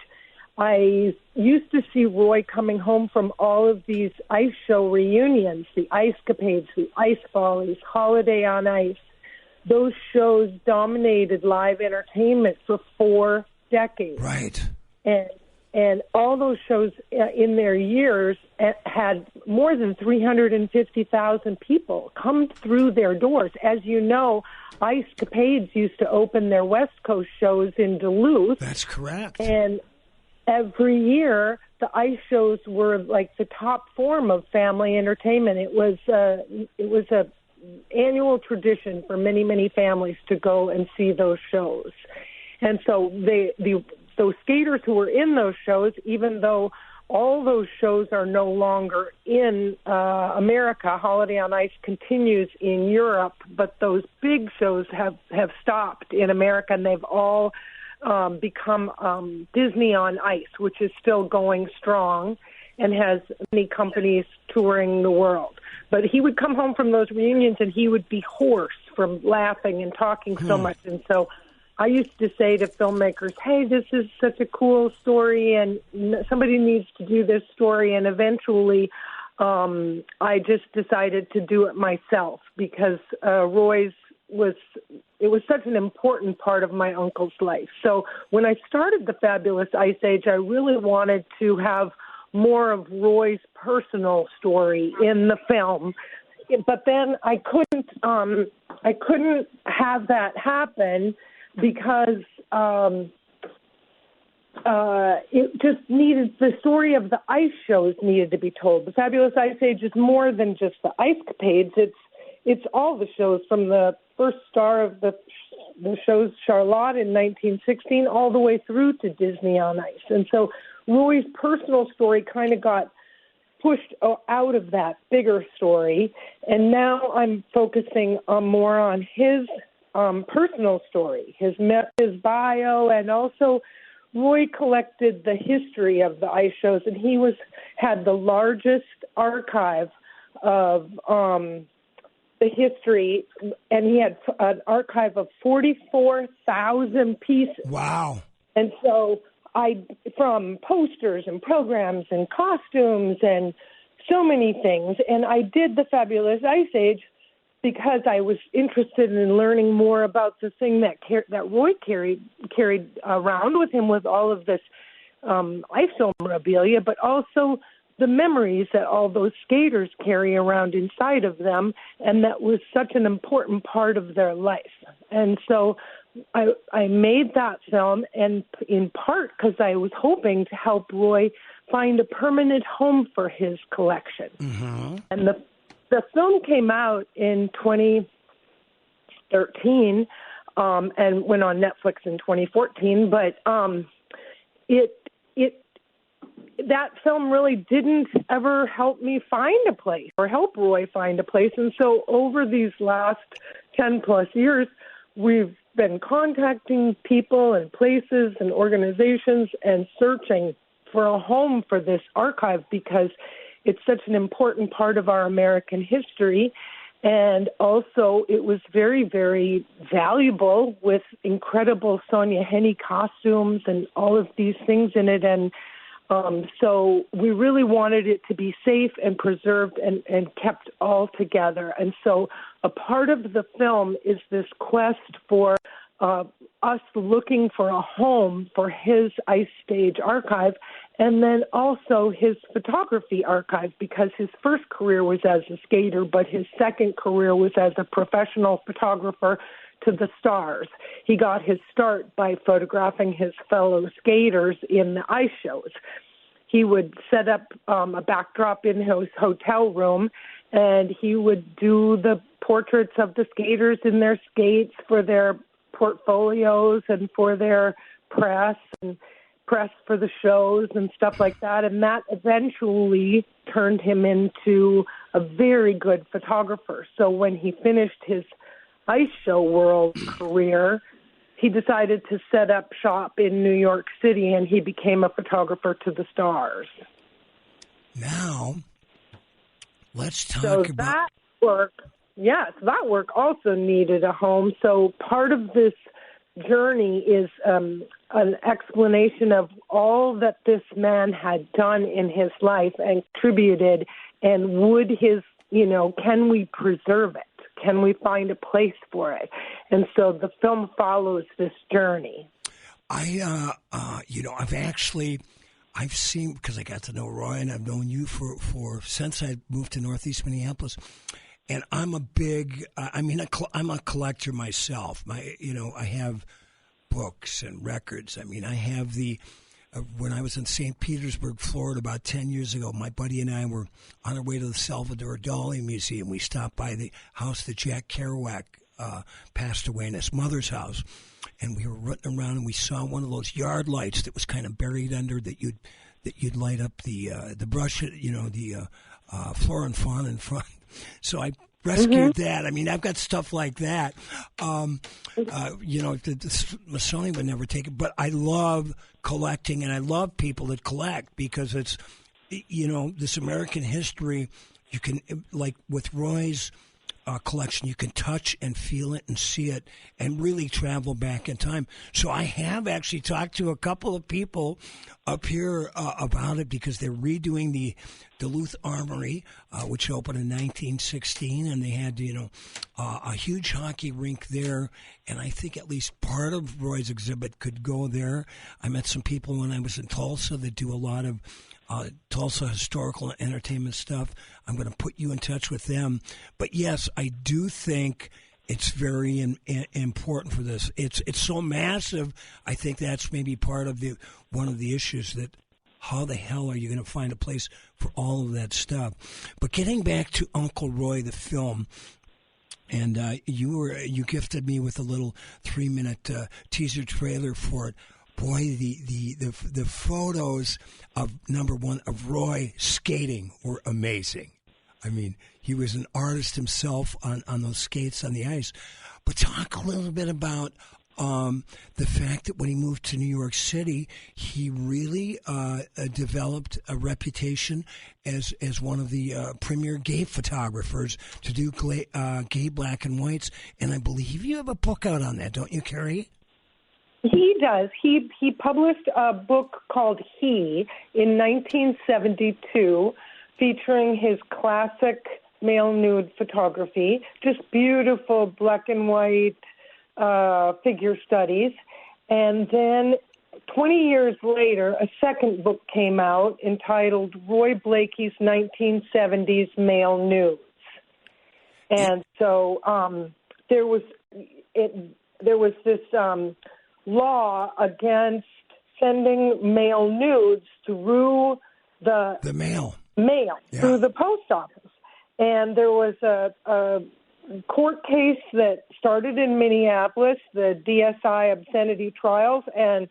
I used to see Roy coming home from all of these ice show reunions, the Ice Capades, the Ice Follies, Holiday on Ice. Those shows dominated live entertainment for 4 decades. Right. And all those shows in their years had more than 350,000 people come through their doors. As you know, Ice Capades used to open their West Coast shows in Duluth. That's correct. And every year, the ice shows were like the top form of family entertainment. It was a annual tradition for many, many families to go and see those shows. And so those skaters who were in those shows, even though all those shows are no longer in America, Holiday on Ice continues in Europe, but those big shows have stopped in America, and they've all become Disney on Ice, which is still going strong and has many companies touring the world. But he would come home from those reunions, and he would be hoarse from laughing and talking so much. And so I used to say to filmmakers, hey, this is such a cool story, and somebody needs to do this story. And eventually I just decided to do it myself because Roy's was such an important part of my uncle's life. So when I started the Fabulous Ice Age, I really wanted to have more of Roy's personal story in the film. But then I couldn't have that happen because it just needed, the story of the ice shows needed to be told. The Fabulous Ice Age is more than just the Ice Capades. It's all the shows from the first star of the shows, Charlotte in 1916, all the way through to Disney on Ice. And so Roy's personal story kind of got pushed out of that bigger story, and now I'm focusing more on his personal story, his bio, and also Roy collected the history of the ice shows, and he had the largest archive of the history, and he had an archive of 44,000 pieces. Wow. And so from posters and programs and costumes and so many things, and I did the Fabulous Ice Age because I was interested in learning more about the thing that Roy carried around with him with all of this ice film memorabilia, but also the memories that all those skaters carry around inside of them, and that was such an important part of their life. And so I made that film, and in part because I was hoping to help Roy find a permanent home for his collection. Mm-hmm. And the film came out in 2013 and went on Netflix in 2014, but that film really didn't ever help me find a place or help Roy find a place. And so over these last 10 plus years, we've been contacting people and places and organizations and searching for a home for this archive because it's such an important part of our American history. And also it was very, very valuable with incredible Sonia Henney costumes and all of these things in it. And so we really wanted it to be safe and preserved and kept all together. And so a part of the film is this quest for us looking for a home for his ice stage archive, and then also his photography archive, because his first career was as a skater, but his second career was as a professional photographer to the stars. He got his start by photographing his fellow skaters in the ice shows. He would set up a backdrop in his hotel room, and he would do the portraits of the skaters in their skates for their portfolios and for their press and press for the shows and stuff like that. And that eventually turned him into a very good photographer. So when he finished his ice show world career, he decided to set up shop in New York City, and he became a photographer to the stars. Now, let's talk about that work. Yes, that work also needed a home. So part of this journey is an explanation of all that this man had done in his life and contributed, and would his, can we preserve it? Can we find a place for it? And so the film follows this journey. I've seen, because I got to know Roy and I've known you for since I moved to Northeast Minneapolis, and I'm a big, I'm a collector myself. I have books and records. I have when I was in St. Petersburg, Florida, about 10 years ago, my buddy and I were on our way to the Salvador Dali Museum. We stopped by the house that Jack Kerouac passed away in, his mother's house. And we were running around, and we saw one of those yard lights that was kind of buried under, that you'd light up the brush, the flora and fauna in front. So I rescued that. I've got stuff like that. The Smithsonian would never take it, but I love collecting, and I love people that collect, because it's, this American history. You can, like with Roy's collection, you can touch and feel it and see it and really travel back in time. So I have actually talked to a couple of people up here about it, because they're redoing the Duluth Armory, which opened in 1916, and they had, a huge hockey rink there, and I think at least part of Roy's exhibit could go there. I met some people when I was in Tulsa that do a lot of Tulsa historical and entertainment stuff. I'm going to put you in touch with them. But yes, I do think it's very important for this. It's so massive. I think that's maybe part of one of the issues, that how the hell are you going to find a place for all of that stuff? But getting back to Uncle Roy, the film, and you gifted me with a little 3-minute teaser trailer for it. Boy, the photos of, number one, of Roy skating were amazing. He was an artist himself on those skates on the ice. But talk a little bit about the fact that when he moved to New York City, he really developed a reputation as one of the premier gay photographers to do gay black and whites. And I believe you have a book out on that, don't you, Carrie? He does. He published a book called He in 1972, featuring his classic male nude photography, just beautiful black and white figure studies. And then 20 years later, a second book came out entitled Roy Blakey's 1970s Male Nudes. And so there was this law against sending male nudes through the mail through the post office. And there was a court case that started in Minneapolis, the DSI obscenity trials, and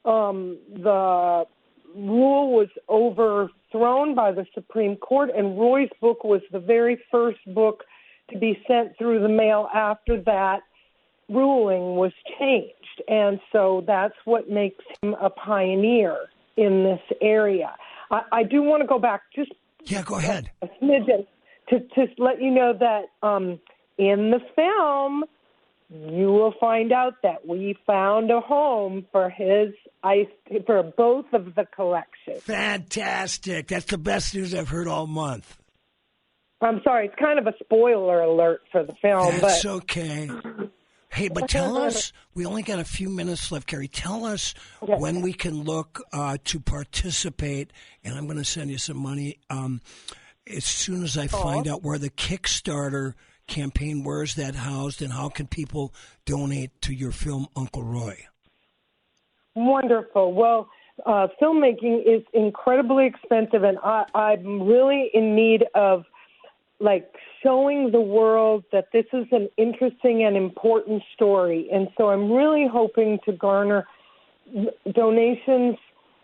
the rule was overthrown by the Supreme Court, and Roy's book was the very first book to be sent through the mail after that ruling was changed. And so that's what makes him a pioneer in this area. I do want to go back go ahead. A smidgen to let you know that in the film, you will find out that we found a home for for both of the collections. Fantastic. That's the best news I've heard all month. I'm sorry, it's kind of a spoiler alert for the film. That's okay. Hey, but tell us, we only got a few minutes left, Carrie. Tell us when we can look to participate, and I'm going to send you some money as soon as I find out where the Kickstarter campaign, where is that housed, and how can people donate to your film, Uncle Roy? Wonderful. Well, filmmaking is incredibly expensive, and I'm really in need of showing the world that this is an interesting and important story. And so I'm really hoping to garner donations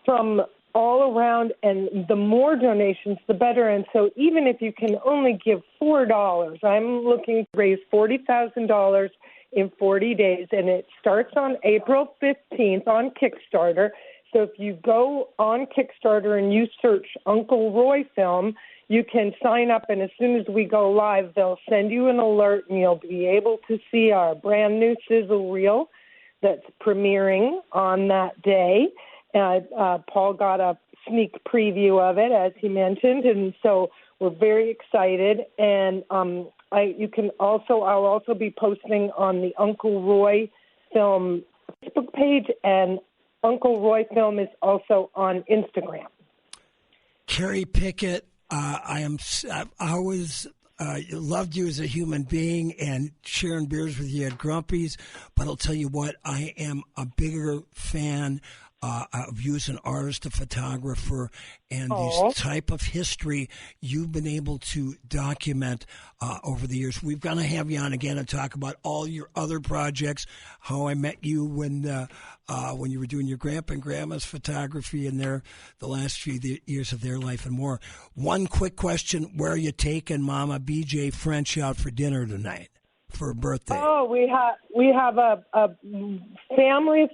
from all around, and the more donations, the better. And so even if you can only give $4, I'm looking to raise $40,000 in 40 days, and it starts on April 15th on Kickstarter. So if you go on Kickstarter and you search Uncle Roy Film, you can sign up, and as soon as we go live, they'll send you an alert, and you'll be able to see our brand new sizzle reel that's premiering on that day. Paul got a sneak preview of it, as he mentioned, and so we're very excited. And I'll also be posting on the Uncle Roy Film Facebook page, and Uncle Roy Film is also on Instagram. Carrie Pickett, I always loved you as a human being and sharing beers with you at Grumpy's, but I'll tell you what, I am a bigger fan of you as an artist, a photographer, and this type of history you've been able to document over the years. We're going to have you on again and talk about all your other projects, how I met you when you were doing your grandpa and grandma's photography and the last few years of their life and more. One quick question, where are you taking Mama BJ French out for dinner tonight? For a birthday? Oh, we have a family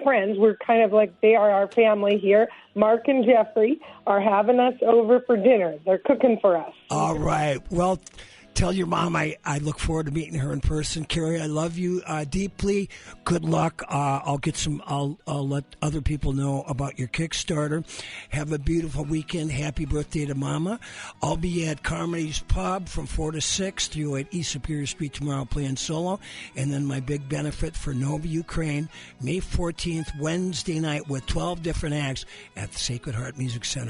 friends. We're kind of like, they are our family here. Mark and Jeffrey are having us over for dinner. They're cooking for us. All right. Well, tell your mom I look forward to meeting her in person. Carrie, I love you deeply. Good luck. I'll let other people know about your Kickstarter. Have a beautiful weekend. Happy birthday to Mama. I'll be at Carmody's Pub from 4 to 6, 308 East Superior Street tomorrow playing solo. And then my big benefit for Nova Ukraine, May 14th, Wednesday night with 12 different acts at the Sacred Heart Music Center.